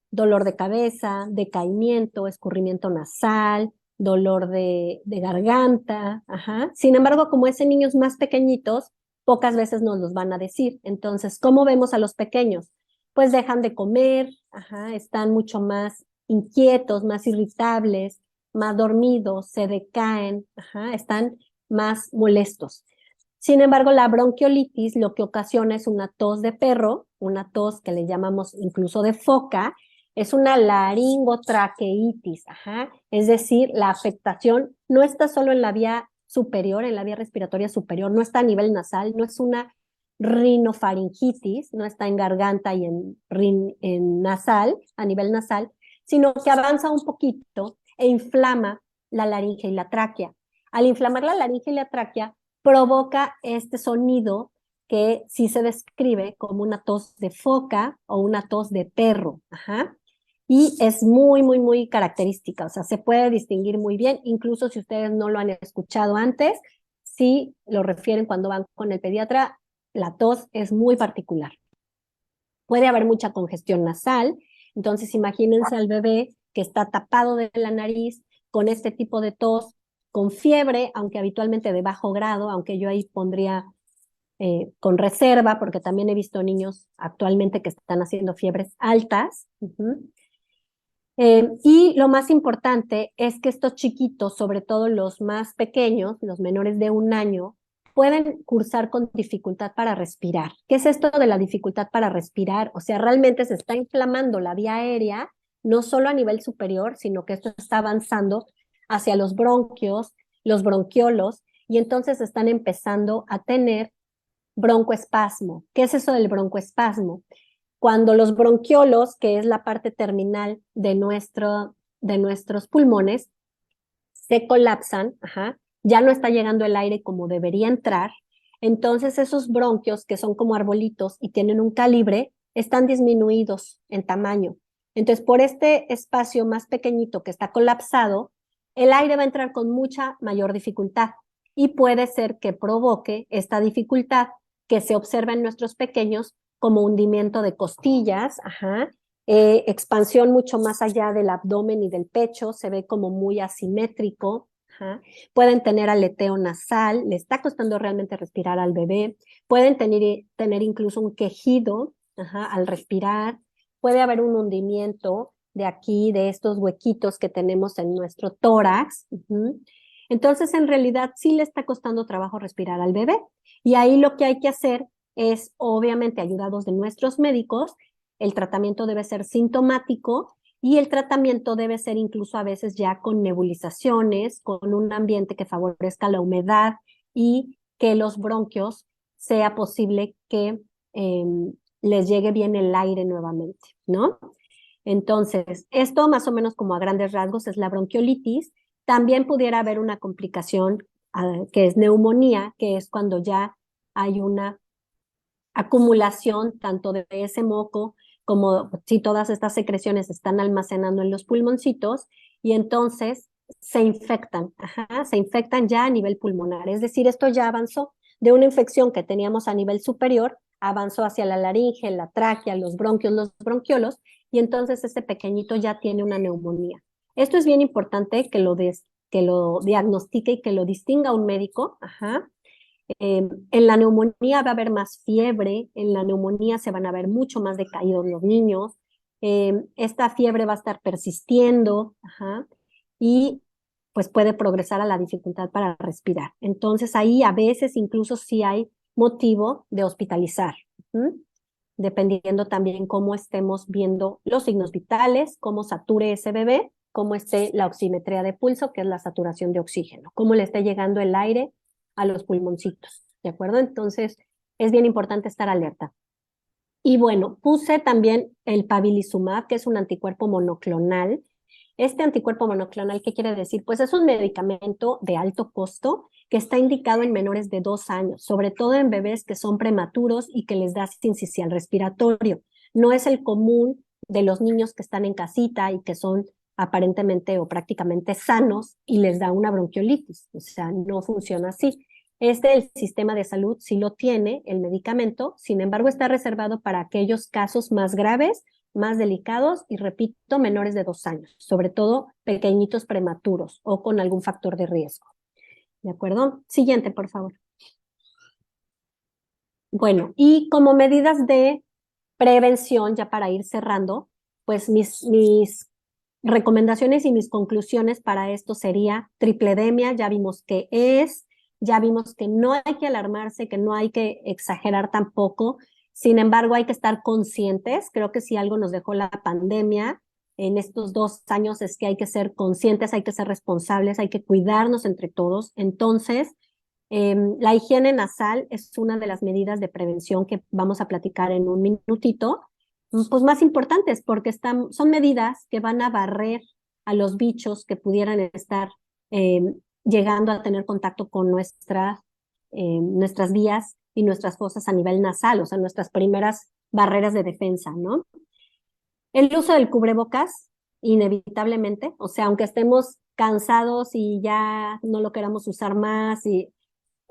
Speaker 1: dolor de cabeza, decaimiento, escurrimiento nasal, dolor de garganta, ajá. Sin embargo, como es en niños más pequeñitos, pocas veces nos los van a decir. Entonces, ¿cómo vemos a los pequeños? Pues dejan de comer, ajá, están mucho más inquietos, más irritables, más dormidos, se decaen, ajá, están más molestos. Sin embargo, la bronquiolitis lo que ocasiona es una tos de perro, una tos que le llamamos incluso de foca, es una laringotraqueitis, ajá, es decir, la afectación no está solo en la vía superior, en la vía respiratoria superior, no está a nivel nasal, no es una rinofaringitis, no está en garganta y en nasal, a nivel nasal, sino que avanza un poquito e inflama la laringe y la tráquea. Al inflamar la laringe y la tráquea, provoca este sonido que sí se describe como una tos de foca o una tos de perro. Ajá. Y es muy, muy, muy característica, o sea, se puede distinguir muy bien, incluso si ustedes no lo han escuchado antes, si lo refieren cuando van con el pediatra, la tos es muy particular. Puede haber mucha congestión nasal, entonces imagínense al bebé que está tapado de la nariz con este tipo de tos, con fiebre, aunque habitualmente de bajo grado, aunque yo ahí pondría con reserva, porque también he visto niños actualmente que están haciendo fiebres altas. Y lo más importante es que estos chiquitos, sobre todo los más pequeños, los menores de 1 año, pueden cursar con dificultad para respirar. ¿Qué es esto de la dificultad para respirar? O sea, realmente se está inflamando la vía aérea, no solo a nivel superior, sino que esto está avanzando hacia los bronquios, los bronquiolos, y entonces están empezando a tener broncoespasmo. ¿Qué es eso del broncoespasmo? Cuando los bronquiolos, que es la parte terminal de nuestros pulmones, se colapsan, ajá, ya no está llegando el aire como debería entrar, entonces esos bronquios, que son como arbolitos y tienen un calibre, están disminuidos en tamaño. Entonces, por este espacio más pequeñito que está colapsado, el aire va a entrar con mucha mayor dificultad y puede ser que provoque esta dificultad que se observa en nuestros pequeños como hundimiento de costillas, ajá, expansión mucho más allá del abdomen y del pecho, se ve como muy asimétrico. Ajá. Pueden tener aleteo nasal, le está costando realmente respirar al bebé, pueden tener incluso un quejido, ajá, al respirar, puede haber un hundimiento de aquí, de estos huequitos que tenemos en nuestro tórax. Entonces, en realidad, sí le está costando trabajo respirar al bebé. Y ahí lo que hay que hacer es obviamente ayudados de nuestros médicos. El tratamiento debe ser sintomático y el tratamiento debe ser incluso a veces ya con nebulizaciones, con un ambiente que favorezca la humedad y que los bronquios sea posible que les llegue bien el aire nuevamente, ¿no? Entonces, esto más o menos como a grandes rasgos es la bronquiolitis. También pudiera haber una complicación que es neumonía, que es cuando ya hay una acumulación tanto de ese moco como si todas estas secreciones están almacenando en los pulmoncitos y entonces se infectan ya a nivel pulmonar. Es decir, esto ya avanzó de una infección que teníamos a nivel superior, avanzó hacia la laringe, la tráquea, los bronquios, los bronquiolos, y entonces ese pequeñito ya tiene una neumonía. Esto es bien importante que que lo diagnostique y que lo distinga un médico. En la neumonía va a haber más fiebre, en la neumonía se van a ver mucho más decaídos los niños, esta fiebre va a estar persistiendo, y pues puede progresar a la dificultad para respirar. Entonces ahí a veces incluso sí hay motivo de hospitalizar, dependiendo también cómo estemos viendo los signos vitales, cómo sature ese bebé, cómo esté la oximetría de pulso, que es la saturación de oxígeno, cómo le esté llegando el aire a los pulmoncitos, ¿de acuerdo? Entonces, es bien importante estar alerta. Y bueno, puse también el pabilizumab, que es un anticuerpo monoclonal. Este anticuerpo monoclonal, ¿qué quiere decir? Pues es un medicamento de alto costo que está indicado en menores de 2 años, sobre todo en bebés que son prematuros y que les da sincicial respiratorio. No es el común de los niños que están en casita y que son aparentemente o prácticamente sanos y les da una bronquiolitis. O sea, no funciona así. El sistema de salud sí lo tiene, el medicamento, sin embargo está reservado para aquellos casos más graves, más delicados y, repito, menores de 2 años, sobre todo pequeñitos prematuros o con algún factor de riesgo. ¿De acuerdo? Siguiente, por favor. Bueno, y como medidas de prevención, ya para ir cerrando, pues mis recomendaciones y mis conclusiones para esto sería tripledemia, ya vimos qué es, ya vimos que no hay que alarmarse, que no hay que exagerar tampoco, sin embargo hay que estar conscientes, creo que si algo nos dejó la pandemia en estos 2 años es que hay que ser conscientes, hay que ser responsables, hay que cuidarnos entre todos, entonces la higiene nasal es una de las medidas de prevención que vamos a platicar en un minutito, pues más importantes, porque son medidas que van a barrer a los bichos que pudieran estar llegando a tener contacto con nuestras vías y nuestras fosas a nivel nasal, o sea, nuestras primeras barreras de defensa, ¿no? El uso del cubrebocas, inevitablemente, o sea, aunque estemos cansados y ya no lo queramos usar más y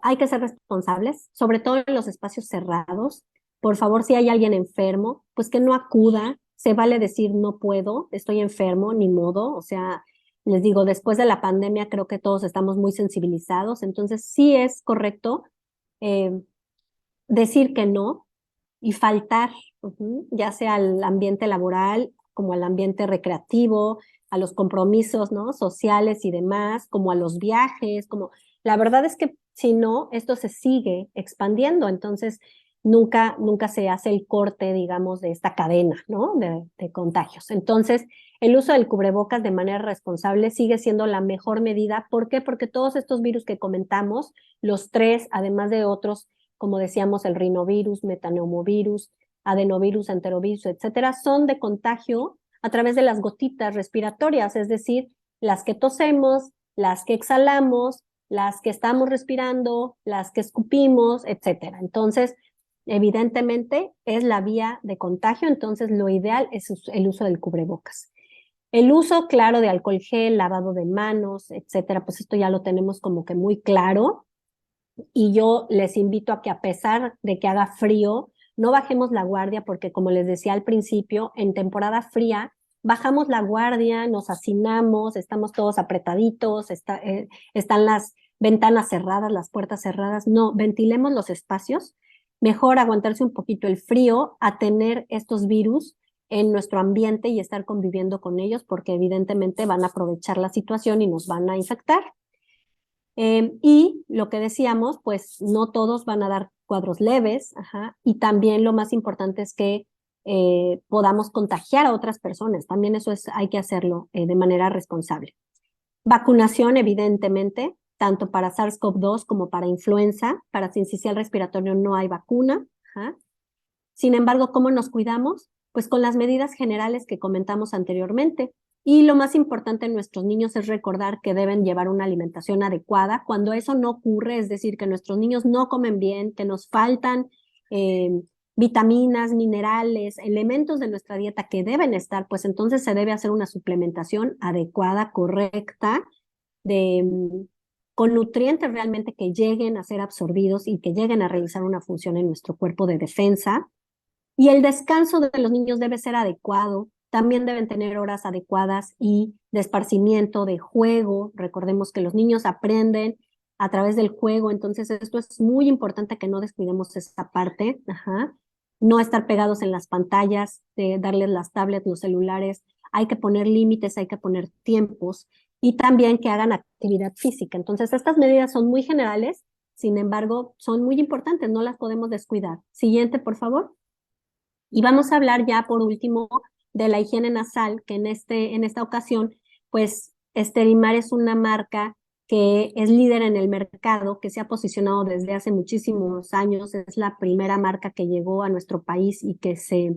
Speaker 1: hay que ser responsables, sobre todo en los espacios cerrados. Por favor, si hay alguien enfermo, pues que no acuda. Se vale decir no puedo, estoy enfermo, ni modo. O sea, les digo, después de la pandemia creo que todos estamos muy sensibilizados, entonces sí es correcto eh, decir que no y faltar, ya sea al ambiente laboral como al ambiente recreativo, a los compromisos, ¿no? Sociales y demás, como a los viajes, como la verdad es que si no, esto se sigue expandiendo, entonces nunca se hace el corte, digamos, de esta cadena, ¿no? De contagios. Entonces, el uso del cubrebocas de manera responsable sigue siendo la mejor medida. ¿Por qué? Porque todos estos virus que comentamos, los 3, además de otros, como decíamos, el rinovirus, metaneumovirus, adenovirus, enterovirus, etcétera, son de contagio a través de las gotitas respiratorias, es decir, las que tosemos, las que exhalamos, las que estamos respirando, las que escupimos, etcétera. Entonces, evidentemente es la vía de contagio, entonces lo ideal es el uso del cubrebocas. El uso, claro, de alcohol gel, lavado de manos, etcétera, pues esto ya lo tenemos como que muy claro. Y yo les invito a que a pesar de que haga frío, no bajemos la guardia porque como les decía al principio, en temporada fría bajamos la guardia, nos hacinamos, estamos todos apretaditos, están las ventanas cerradas, las puertas cerradas. No, ventilemos los espacios. Mejor aguantarse un poquito el frío a tener estos virus en nuestro ambiente y estar conviviendo con ellos porque evidentemente van a aprovechar la situación y nos van a infectar. Y lo que decíamos, pues no todos van a dar cuadros leves, y también lo más importante es que podamos contagiar a otras personas. También eso hay que hacerlo de manera responsable. Vacunación, evidentemente, tanto para SARS-CoV-2 como para influenza. Para sincicial respiratorio no hay vacuna. Sin embargo, ¿cómo nos cuidamos? Pues con las medidas generales que comentamos anteriormente. Y lo más importante en nuestros niños es recordar que deben llevar una alimentación adecuada. Cuando eso no ocurre, es decir, que nuestros niños no comen bien, que nos faltan vitaminas, minerales, elementos de nuestra dieta que deben estar, pues entonces se debe hacer una suplementación adecuada, correcta, con nutrientes realmente que lleguen a ser absorbidos y que lleguen a realizar una función en nuestro cuerpo de defensa. Y el descanso de los niños debe ser adecuado, también deben tener horas adecuadas y de esparcimiento, de juego. Recordemos que los niños aprenden a través del juego, entonces esto es muy importante que no descuidemos esta parte. No estar pegados en las pantallas, de darles las tablets, los celulares. Hay que poner límites, hay que poner tiempos y también que hagan actividad física. Entonces estas medidas son muy generales, sin embargo, son muy importantes, no las podemos descuidar. Siguiente, por favor. Y vamos a hablar ya por último de la higiene nasal, que en esta ocasión, pues Sterimar es una marca que es líder en el mercado, que se ha posicionado desde hace muchísimos años, es la primera marca que llegó a nuestro país y que se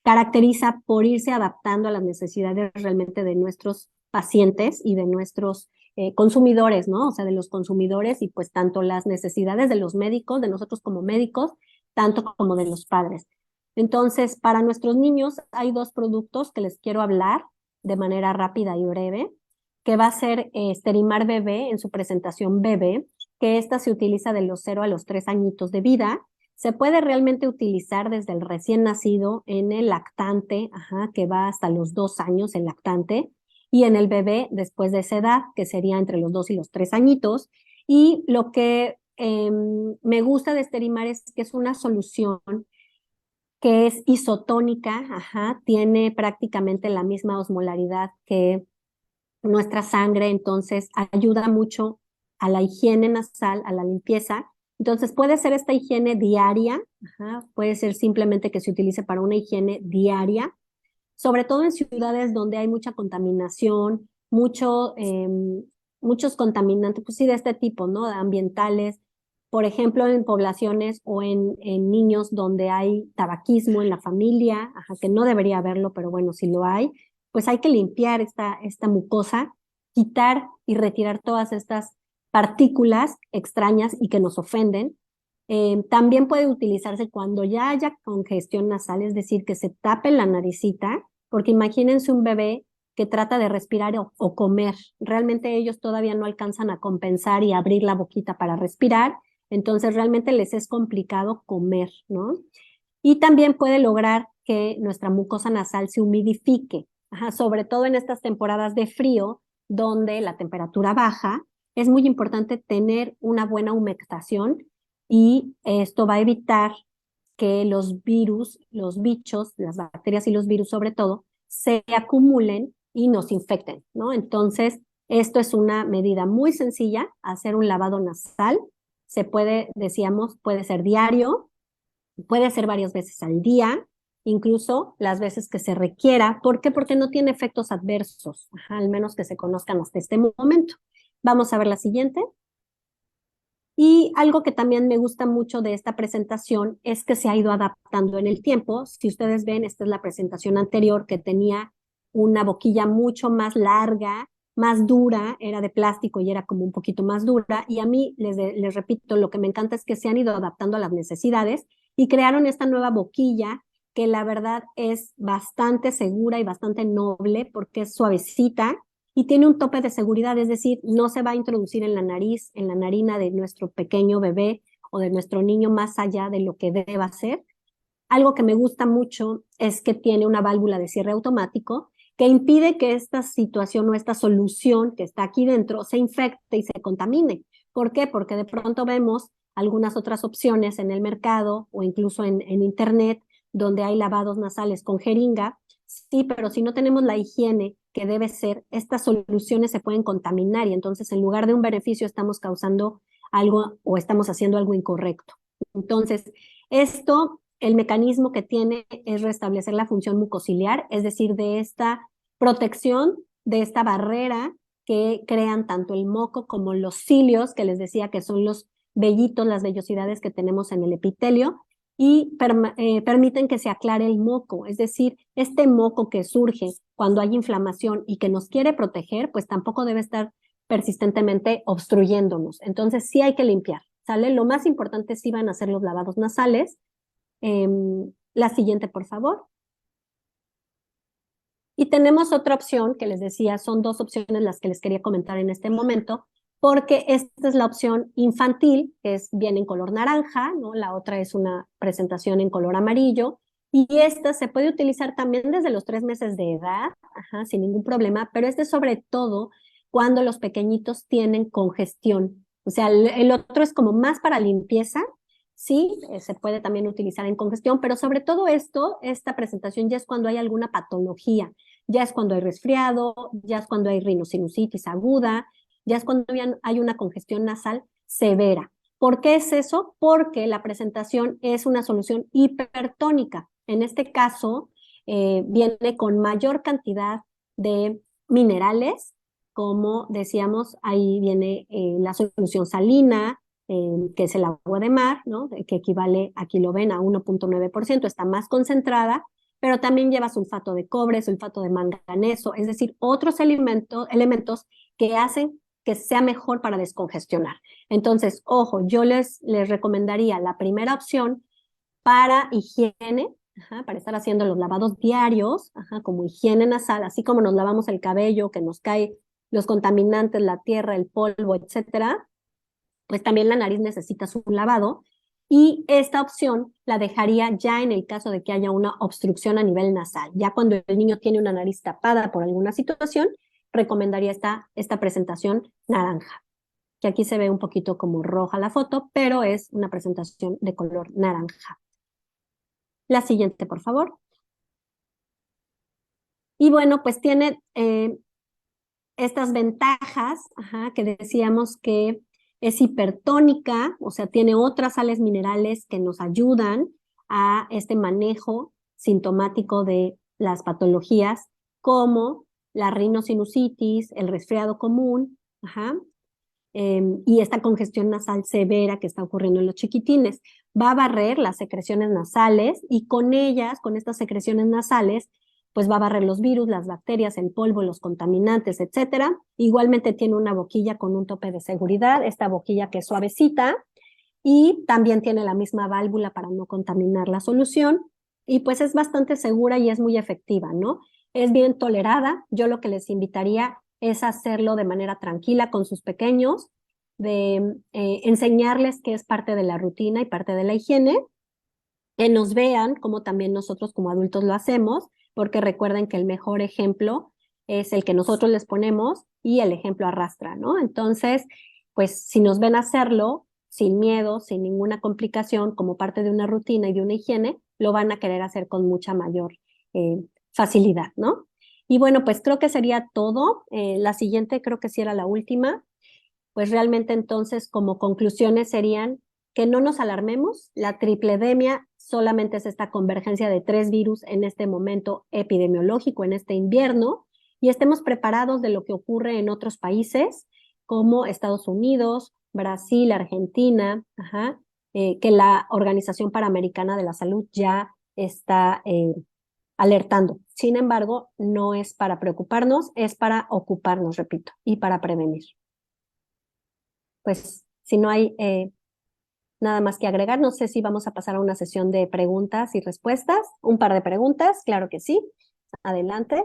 Speaker 1: caracteriza por irse adaptando a las necesidades realmente de nuestros pacientes y de nuestros consumidores, ¿no? O sea, de los consumidores y pues tanto las necesidades de los médicos, de nosotros como médicos, tanto como de los padres. Entonces, para nuestros niños hay dos productos que les quiero hablar de manera rápida y breve, que va a ser Sterimar Bebé en su presentación bebé, que esta se utiliza de los 0 a los 3 añitos de vida. Se puede realmente utilizar desde el recién nacido en el lactante, que va hasta los 2 años el lactante, y en el bebé después de esa edad, que sería entre los 2 y los 3 añitos. Y lo que me gusta de Sterimar es que es una solución que es isotónica, tiene prácticamente la misma osmolaridad que nuestra sangre, entonces ayuda mucho a la higiene nasal, a la limpieza. Entonces puede ser esta higiene diaria, puede ser simplemente que se utilice para una higiene diaria, sobre todo en ciudades donde hay mucha contaminación, muchos contaminantes, pues sí, de este tipo, ¿no? Ambientales, por ejemplo, en poblaciones o en niños donde hay tabaquismo en la familia, que no debería haberlo, pero bueno, si lo hay, pues hay que limpiar esta mucosa, quitar y retirar todas estas partículas extrañas y que nos ofenden. También puede utilizarse cuando ya haya congestión nasal, es decir, que se tape la naricita, porque imagínense un bebé que trata de respirar o comer. Realmente ellos todavía no alcanzan a compensar y abrir la boquita para respirar, entonces realmente les es complicado comer, ¿no? Y también puede lograr que nuestra mucosa nasal se humidifique, sobre todo en estas temporadas de frío, donde la temperatura baja, es muy importante tener una buena humectación y esto va a evitar que los virus, los bichos, las bacterias y los virus sobre todo, se acumulen y nos infecten, ¿no? Entonces, esto es una medida muy sencilla, hacer un lavado nasal. Se puede, decíamos, puede ser diario, puede ser varias veces al día, incluso las veces que se requiera. ¿Por qué? Porque no tiene efectos adversos, al menos que se conozcan hasta este momento. Vamos a ver la siguiente. Y algo que también me gusta mucho de esta presentación es que se ha ido adaptando en el tiempo. Si ustedes ven, esta es la presentación anterior que tenía una boquilla mucho más larga, más dura, era de plástico y era como un poquito más dura. Y a mí, les repito, lo que me encanta es que se han ido adaptando a las necesidades y crearon esta nueva boquilla que la verdad es bastante segura y bastante noble porque es suavecita y tiene un tope de seguridad, es decir, no se va a introducir en la nariz, en la narina de nuestro pequeño bebé o de nuestro niño más allá de lo que deba ser. Algo que me gusta mucho es que tiene una válvula de cierre automático que impide que esta situación o esta solución que está aquí dentro se infecte y se contamine. ¿Por qué? Porque de pronto vemos algunas otras opciones en el mercado o incluso en internet donde hay lavados nasales con jeringa. Sí, pero si no tenemos la higiene que debe ser, estas soluciones se pueden contaminar y entonces en lugar de un beneficio estamos causando algo o estamos haciendo algo incorrecto. Entonces, esto, el mecanismo que tiene es restablecer la función mucociliar, es decir, de esta protección, de esta barrera que crean tanto el moco como los cilios, que les decía que son los vellitos, las vellosidades que tenemos en el epitelio, y permiten que se aclare el moco, es decir, este moco que surge cuando hay inflamación y que nos quiere proteger, pues tampoco debe estar persistentemente obstruyéndonos. Entonces sí hay que limpiar, ¿sale? Lo más importante sí van a ser los lavados nasales. La siguiente, por favor. Y tenemos otra opción que les decía, son dos opciones las que les quería comentar en este momento, porque esta es la opción infantil, que viene en color naranja, ¿no? La otra es una presentación en color amarillo, y esta se puede utilizar también desde los 3 meses de edad, ajá, sin ningún problema, pero este sobre todo cuando los pequeñitos tienen congestión. O sea, el otro es como más para limpieza, sí, se puede también utilizar en congestión, pero sobre todo esta presentación ya es cuando hay alguna patología, ya es cuando hay resfriado, ya es cuando hay rinosinusitis aguda, ya es cuando hay una congestión nasal severa. ¿Por qué es eso? Porque la presentación es una solución hipertónica. En este caso, viene con mayor cantidad de minerales, como decíamos, ahí viene la solución salina, que es el agua de mar, ¿no? Que equivale, aquí lo ven, a 1.9%, está más concentrada, pero también lleva sulfato de cobre, sulfato de manganeso, es decir, otros elementos que hacen que sea mejor para descongestionar. Entonces, ojo, yo les recomendaría la primera opción para higiene, ajá, para estar haciendo los lavados diarios, ajá, como higiene nasal, así como nos lavamos el cabello, que nos cae los contaminantes, la tierra, el polvo, etcétera, pues también la nariz necesita su lavado. Y esta opción la dejaría ya en el caso de que haya una obstrucción a nivel nasal. Ya cuando el niño tiene una nariz tapada por alguna situación, recomendaría esta presentación naranja, que aquí se ve un poquito como roja la foto, pero es una presentación de color naranja. La siguiente, por favor. Y bueno, pues tiene estas ventajas, ajá, que decíamos que es hipertónica, o sea, tiene otras sales minerales que nos ayudan a este manejo sintomático de las patologías, como la rinosinusitis, el resfriado común, ajá, y esta congestión nasal severa que está ocurriendo en los chiquitines. Va a barrer las secreciones nasales y con ellas, con estas secreciones nasales, pues va a barrer los virus, las bacterias, el polvo, los contaminantes, etcétera. Igualmente tiene una boquilla con un tope de seguridad, esta boquilla que es suavecita, y también tiene la misma válvula para no contaminar la solución, y pues es bastante segura y es muy efectiva, ¿no? Es bien tolerada. Yo lo que les invitaría es hacerlo de manera tranquila con sus pequeños, de enseñarles que es parte de la rutina y parte de la higiene, que nos vean como también nosotros como adultos lo hacemos, porque recuerden que el mejor ejemplo es el que nosotros les ponemos y el ejemplo arrastra, ¿no? Entonces, pues si nos ven hacerlo sin miedo, sin ninguna complicación, como parte de una rutina y de una higiene, lo van a querer hacer con mucha mayor facilidad, ¿no? Y bueno, pues creo que sería todo. La siguiente creo que sí era la última. Pues realmente entonces como conclusiones serían que no nos alarmemos. La tripledemia solamente es esta convergencia de 3 virus en este momento epidemiológico, en este invierno, y estemos preparados de lo que ocurre en otros países como Estados Unidos, Brasil, Argentina, ajá, que la Organización Panamericana de la Salud ya está alertando. Sin embargo, no es para preocuparnos, es para ocuparnos, repito, y para prevenir. Pues si no hay nada más que agregar, no sé si vamos a pasar a una sesión de preguntas y respuestas. Un par de preguntas, claro que sí. Adelante.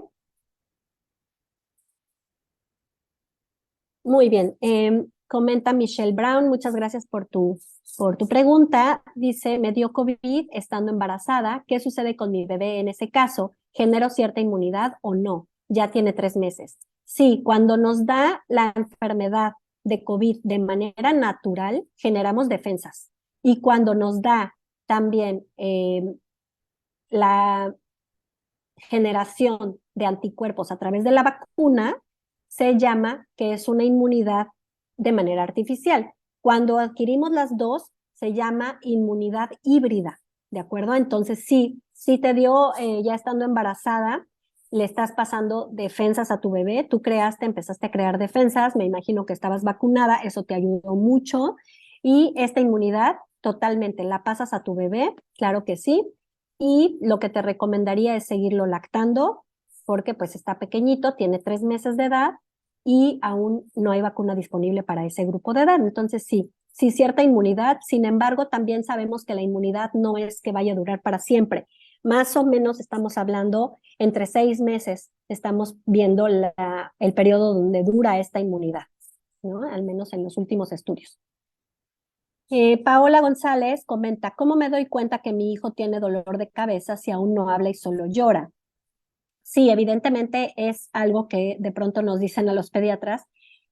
Speaker 1: Muy bien. Comenta Michelle Brown, muchas gracias por tu pregunta. Dice, me dio COVID estando embarazada. ¿Qué sucede con mi bebé en ese caso? ¿Genero cierta inmunidad o no? Ya tiene 3 meses. Sí, cuando nos da la enfermedad de COVID de manera natural, generamos defensas. Y cuando nos da también la generación de anticuerpos a través de la vacuna, se llama que es una inmunidad de manera artificial. Cuando adquirimos las dos, se llama inmunidad híbrida, ¿de acuerdo? Entonces, sí te dio, ya estando embarazada, le estás pasando defensas a tu bebé, tú empezaste a crear defensas, me imagino que estabas vacunada, eso te ayudó mucho, y esta inmunidad totalmente la pasas a tu bebé, claro que sí, y lo que te recomendaría es seguirlo lactando, porque pues está pequeñito, tiene 3 meses de edad, y aún no hay vacuna disponible para ese grupo de edad. Entonces, sí, cierta inmunidad. Sin embargo, también sabemos que la inmunidad no es que vaya a durar para siempre. Más o menos estamos hablando entre 6 meses, estamos viendo el periodo donde dura esta inmunidad, ¿no? Al menos en los últimos estudios. Paola González comenta, ¿cómo me doy cuenta que mi hijo tiene dolor de cabeza si aún no habla y solo llora? Sí, evidentemente es algo que de pronto nos dicen a los pediatras,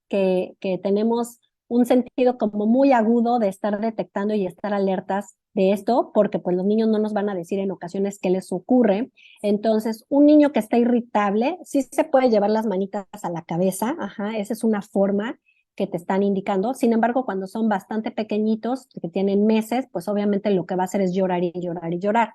Speaker 1: que tenemos un sentido como muy agudo de estar detectando y estar alertas de esto, porque pues los niños no nos van a decir en ocasiones qué les ocurre. Entonces, un niño que está irritable, sí se puede llevar las manitas a la cabeza, ajá, esa es una forma que te están indicando. Sin embargo, cuando son bastante pequeñitos, que tienen meses, pues obviamente lo que va a hacer es llorar y llorar y llorar.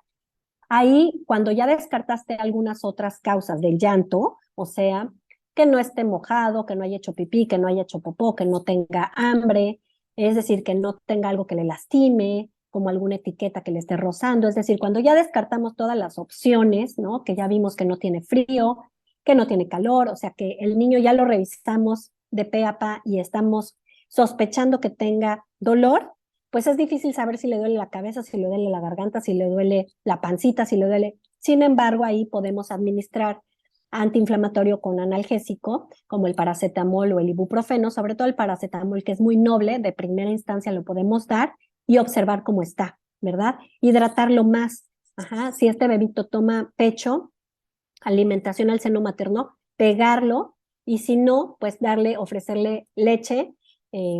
Speaker 1: Ahí, cuando ya descartaste algunas otras causas del llanto, o sea, que no esté mojado, que no haya hecho pipí, que no haya hecho popó, que no tenga hambre, es decir, que no tenga algo que le lastime, como alguna etiqueta que le esté rozando, es decir, cuando ya descartamos todas las opciones, ¿no? Que ya vimos que no tiene frío, que no tiene calor, o sea, que el niño ya lo revisamos de pe a pa y estamos sospechando que tenga dolor, pues es difícil saber si le duele la cabeza, si le duele la garganta, si le duele la pancita, si le duele. Sin embargo, ahí podemos administrar antiinflamatorio con analgésico, como el paracetamol o el ibuprofeno, sobre todo el paracetamol, que es muy noble, de primera instancia lo podemos dar y observar cómo está, ¿verdad? Hidratarlo más. Ajá. Si este bebito toma pecho, alimentación al seno materno, pegarlo, y si no, pues ofrecerle leche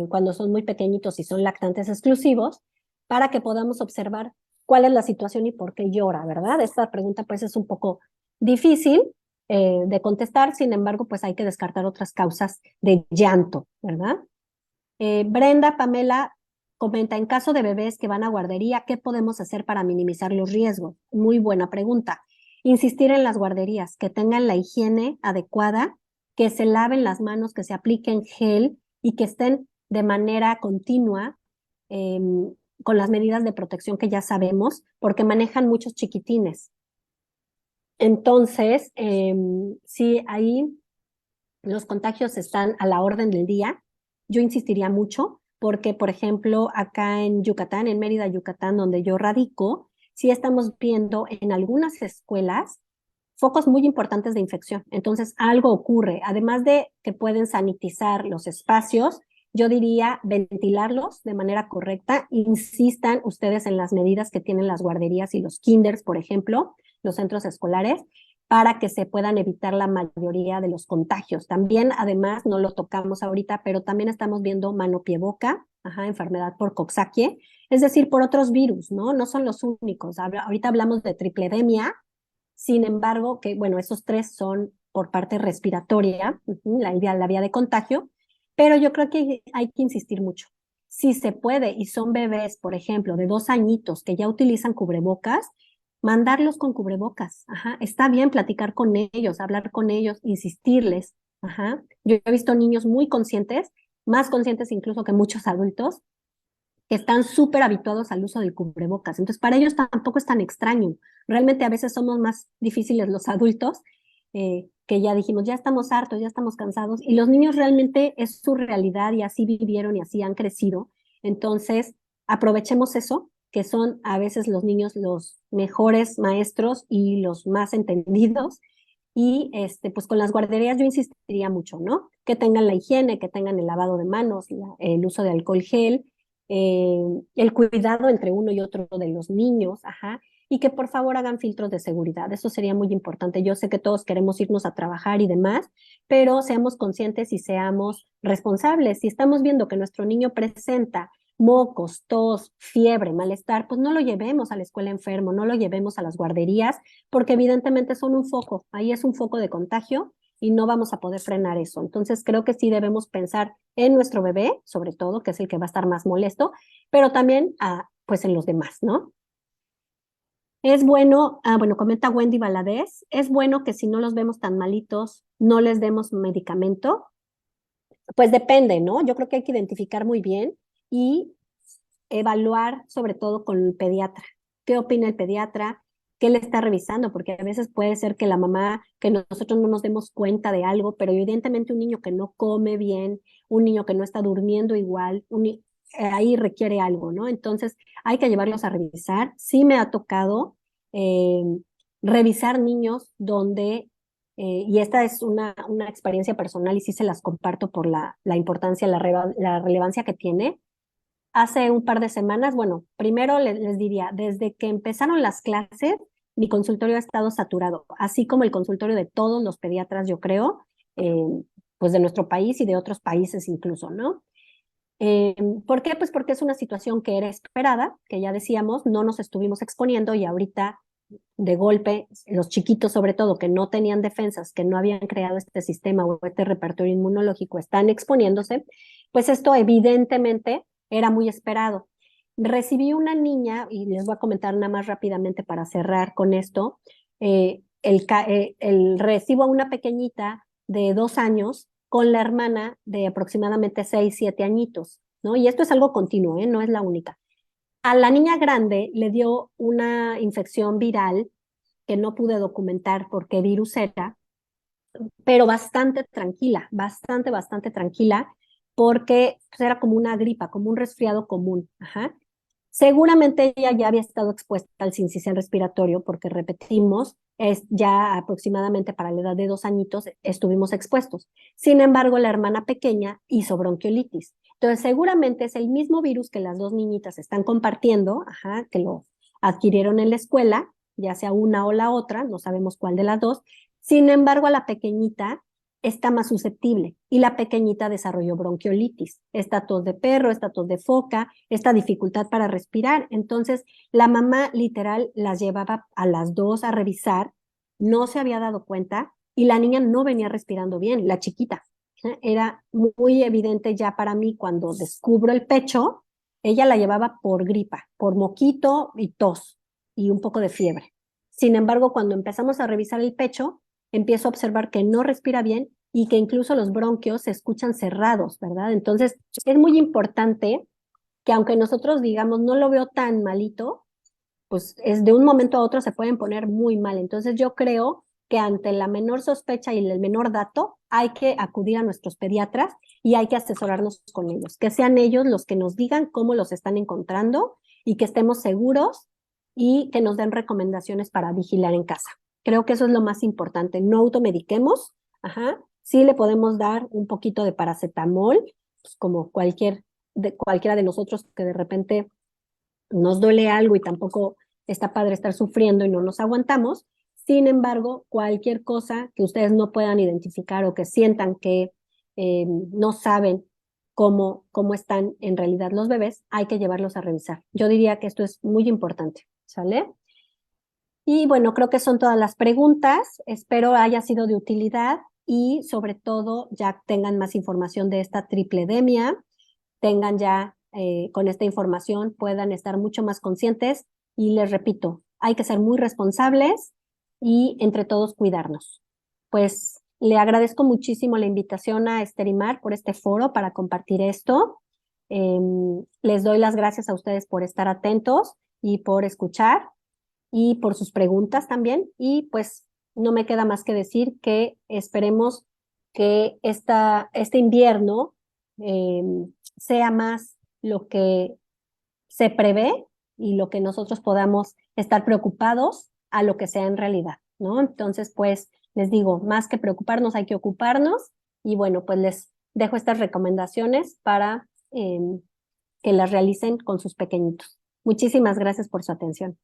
Speaker 1: cuando son muy pequeñitos y son lactantes exclusivos, para que podamos observar cuál es la situación y por qué llora, ¿verdad? Esta pregunta pues es un poco difícil de contestar, sin embargo, pues hay que descartar otras causas de llanto, ¿verdad? Brenda Pamela comenta, en caso de bebés que van a guardería, ¿qué podemos hacer para minimizar los riesgos? Muy buena pregunta. Insistir en las guarderías, que tengan la higiene adecuada, que se laven las manos, que se apliquen gel y que estén de manera continua eh, con las medidas de protección que ya sabemos, porque manejan muchos chiquitines. Entonces, sí, ahí los contagios están a la orden del día. Yo insistiría mucho porque, por ejemplo, acá en Yucatán, en Mérida, Yucatán, donde yo radico, sí estamos viendo en algunas escuelas focos muy importantes de infección. Entonces, algo ocurre. Además de que pueden sanitizar los espacios, yo diría ventilarlos de manera correcta. Insistan ustedes en las medidas que tienen las guarderías y los kinders, por ejemplo, los centros escolares, para que se puedan evitar la mayoría de los contagios. También, además, no lo tocamos ahorita, pero también estamos viendo mano, pie, boca, enfermedad por Coxsackie, es decir, por otros virus, ¿no? No son los únicos. Ahorita hablamos de tripledemia, sin embargo, que bueno, esos tres son por parte respiratoria, la vía de contagio, pero yo creo que hay que insistir mucho. Si se puede y son bebés, por ejemplo, de 2 añitos que ya utilizan cubrebocas, mandarlos con cubrebocas. Está bien platicar con ellos, hablar con ellos, insistirles. Yo he visto niños muy conscientes, más conscientes incluso que muchos adultos, que están súper habituados al uso del cubrebocas. Entonces, para ellos tampoco es tan extraño. Realmente a veces somos más difíciles los adultos, que ya dijimos, ya estamos hartos, ya estamos cansados, y los niños realmente es su realidad y así vivieron y así han crecido. Entonces, aprovechemos eso, que son a veces los niños los mejores maestros y los más entendidos. Y pues con las guarderías yo insistiría mucho, ¿no? Que tengan la higiene, que tengan el lavado de manos, el uso de alcohol gel, eh, el cuidado entre uno y otro de los niños, y que por favor hagan filtros de seguridad. Eso sería muy importante. Yo sé que todos queremos irnos a trabajar y demás, pero seamos conscientes y seamos responsables. Si estamos viendo que nuestro niño presenta mocos, tos, fiebre, malestar, pues no lo llevemos a la escuela enfermo, no lo llevemos a las guarderías, porque evidentemente son un foco, ahí es un foco de contagio y no vamos a poder frenar eso. Entonces creo que sí debemos pensar en nuestro bebé, sobre todo, que es el que va a estar más molesto, pero también pues en los demás, ¿no? Es bueno, bueno, comenta Wendy Valadez, es bueno que si no los vemos tan malitos, no les demos medicamento. Pues depende, ¿no? Yo creo que hay que identificar muy bien y evaluar sobre todo con el pediatra. ¿Qué opina el pediatra? ¿Qué le está revisando? Porque a veces puede ser que la mamá, que nosotros no nos demos cuenta de algo, pero evidentemente un niño que no come bien, un niño que no está durmiendo igual, ahí requiere algo, ¿no? Entonces hay que llevarlos a revisar. Sí me ha tocado eh, revisar niños donde, y esta es una experiencia personal y sí se las comparto por la importancia, la relevancia que tiene. Hace un par de semanas, bueno, primero les diría, desde que empezaron las clases, mi consultorio ha estado saturado, así como el consultorio de todos los pediatras, yo creo, eh, pues de nuestro país y de otros países incluso, ¿no? Eh, ¿Por qué? Pues porque es una situación que era esperada, que ya decíamos, no nos estuvimos exponiendo y ahorita de golpe, los chiquitos sobre todo que no tenían defensas, que no habían creado este sistema o este repertorio inmunológico, están exponiéndose, pues esto evidentemente era muy esperado. Recibí una niña, y les voy a comentar nada más rápidamente para cerrar con esto, recibo a una pequeñita de 2 años con la hermana de aproximadamente 6, 7 añitos, ¿no? Y esto es algo continuo, ¿eh? No es la única. A la niña grande le dio una infección viral que no pude documentar por qué virus era, pero bastante tranquila, bastante tranquila, porque pues, era como una gripa, como un resfriado común. Ajá. Seguramente ella ya había estado expuesta al sincicial respiratorio, porque repetimos, es ya aproximadamente para la edad de 2 añitos estuvimos expuestos. Sin embargo, la hermana pequeña hizo bronquiolitis. Entonces, seguramente es el mismo virus que las dos niñitas están compartiendo, ajá, que lo adquirieron en la escuela, ya sea una o la otra, no sabemos cuál de las dos. Sin embargo, a la pequeñita está más susceptible y la pequeñita desarrolló bronquiolitis, esta tos de perro, esta tos de foca, esta dificultad para respirar. Entonces, la mamá literal las llevaba a las dos a revisar, no se había dado cuenta y la niña no venía respirando bien, la chiquita. Era muy evidente ya para mí cuando descubro el pecho, ella la llevaba por gripa, por moquito y tos y un poco de fiebre. Sin embargo, cuando empezamos a revisar el pecho, empiezo a observar que no respira bien y que incluso los bronquios se escuchan cerrados, ¿verdad? Entonces, es muy importante que aunque nosotros digamos no lo veo tan malito, pues es de un momento a otro se pueden poner muy mal. Entonces, yo creo que ante la menor sospecha y el menor dato, hay que acudir a nuestros pediatras y hay que asesorarnos con ellos, que sean ellos los que nos digan cómo los están encontrando y que estemos seguros y que nos den recomendaciones para vigilar en casa. Creo que eso es lo más importante, no automediquemos, ajá, sí le podemos dar un poquito de paracetamol, pues como cualquiera de nosotros que de repente nos duele algo y tampoco está padre estar sufriendo y no nos aguantamos. Sin embargo, cualquier cosa que ustedes no puedan identificar o que sientan que no saben cómo están en realidad los bebés, hay que llevarlos a revisar. Yo diría que esto es muy importante, ¿sale? Y bueno, creo que son todas las preguntas. Espero haya sido de utilidad y sobre todo ya tengan más información de esta tripledemia, tengan ya con esta información, puedan estar mucho más conscientes y les repito, hay que ser muy responsables y entre todos cuidarnos. Pues le agradezco muchísimo la invitación a Esterimar por este foro para compartir esto. Les doy las gracias a ustedes por estar atentos y por escuchar y por sus preguntas también. Y pues no me queda más que decir que esperemos que este invierno sea más lo que se prevé y lo que nosotros podamos estar preocupados a lo que sea en realidad, ¿no? Entonces, pues les digo, más que preocuparnos, hay que ocuparnos y bueno, pues les dejo estas recomendaciones para que las realicen con sus pequeñitos. Muchísimas gracias por su atención.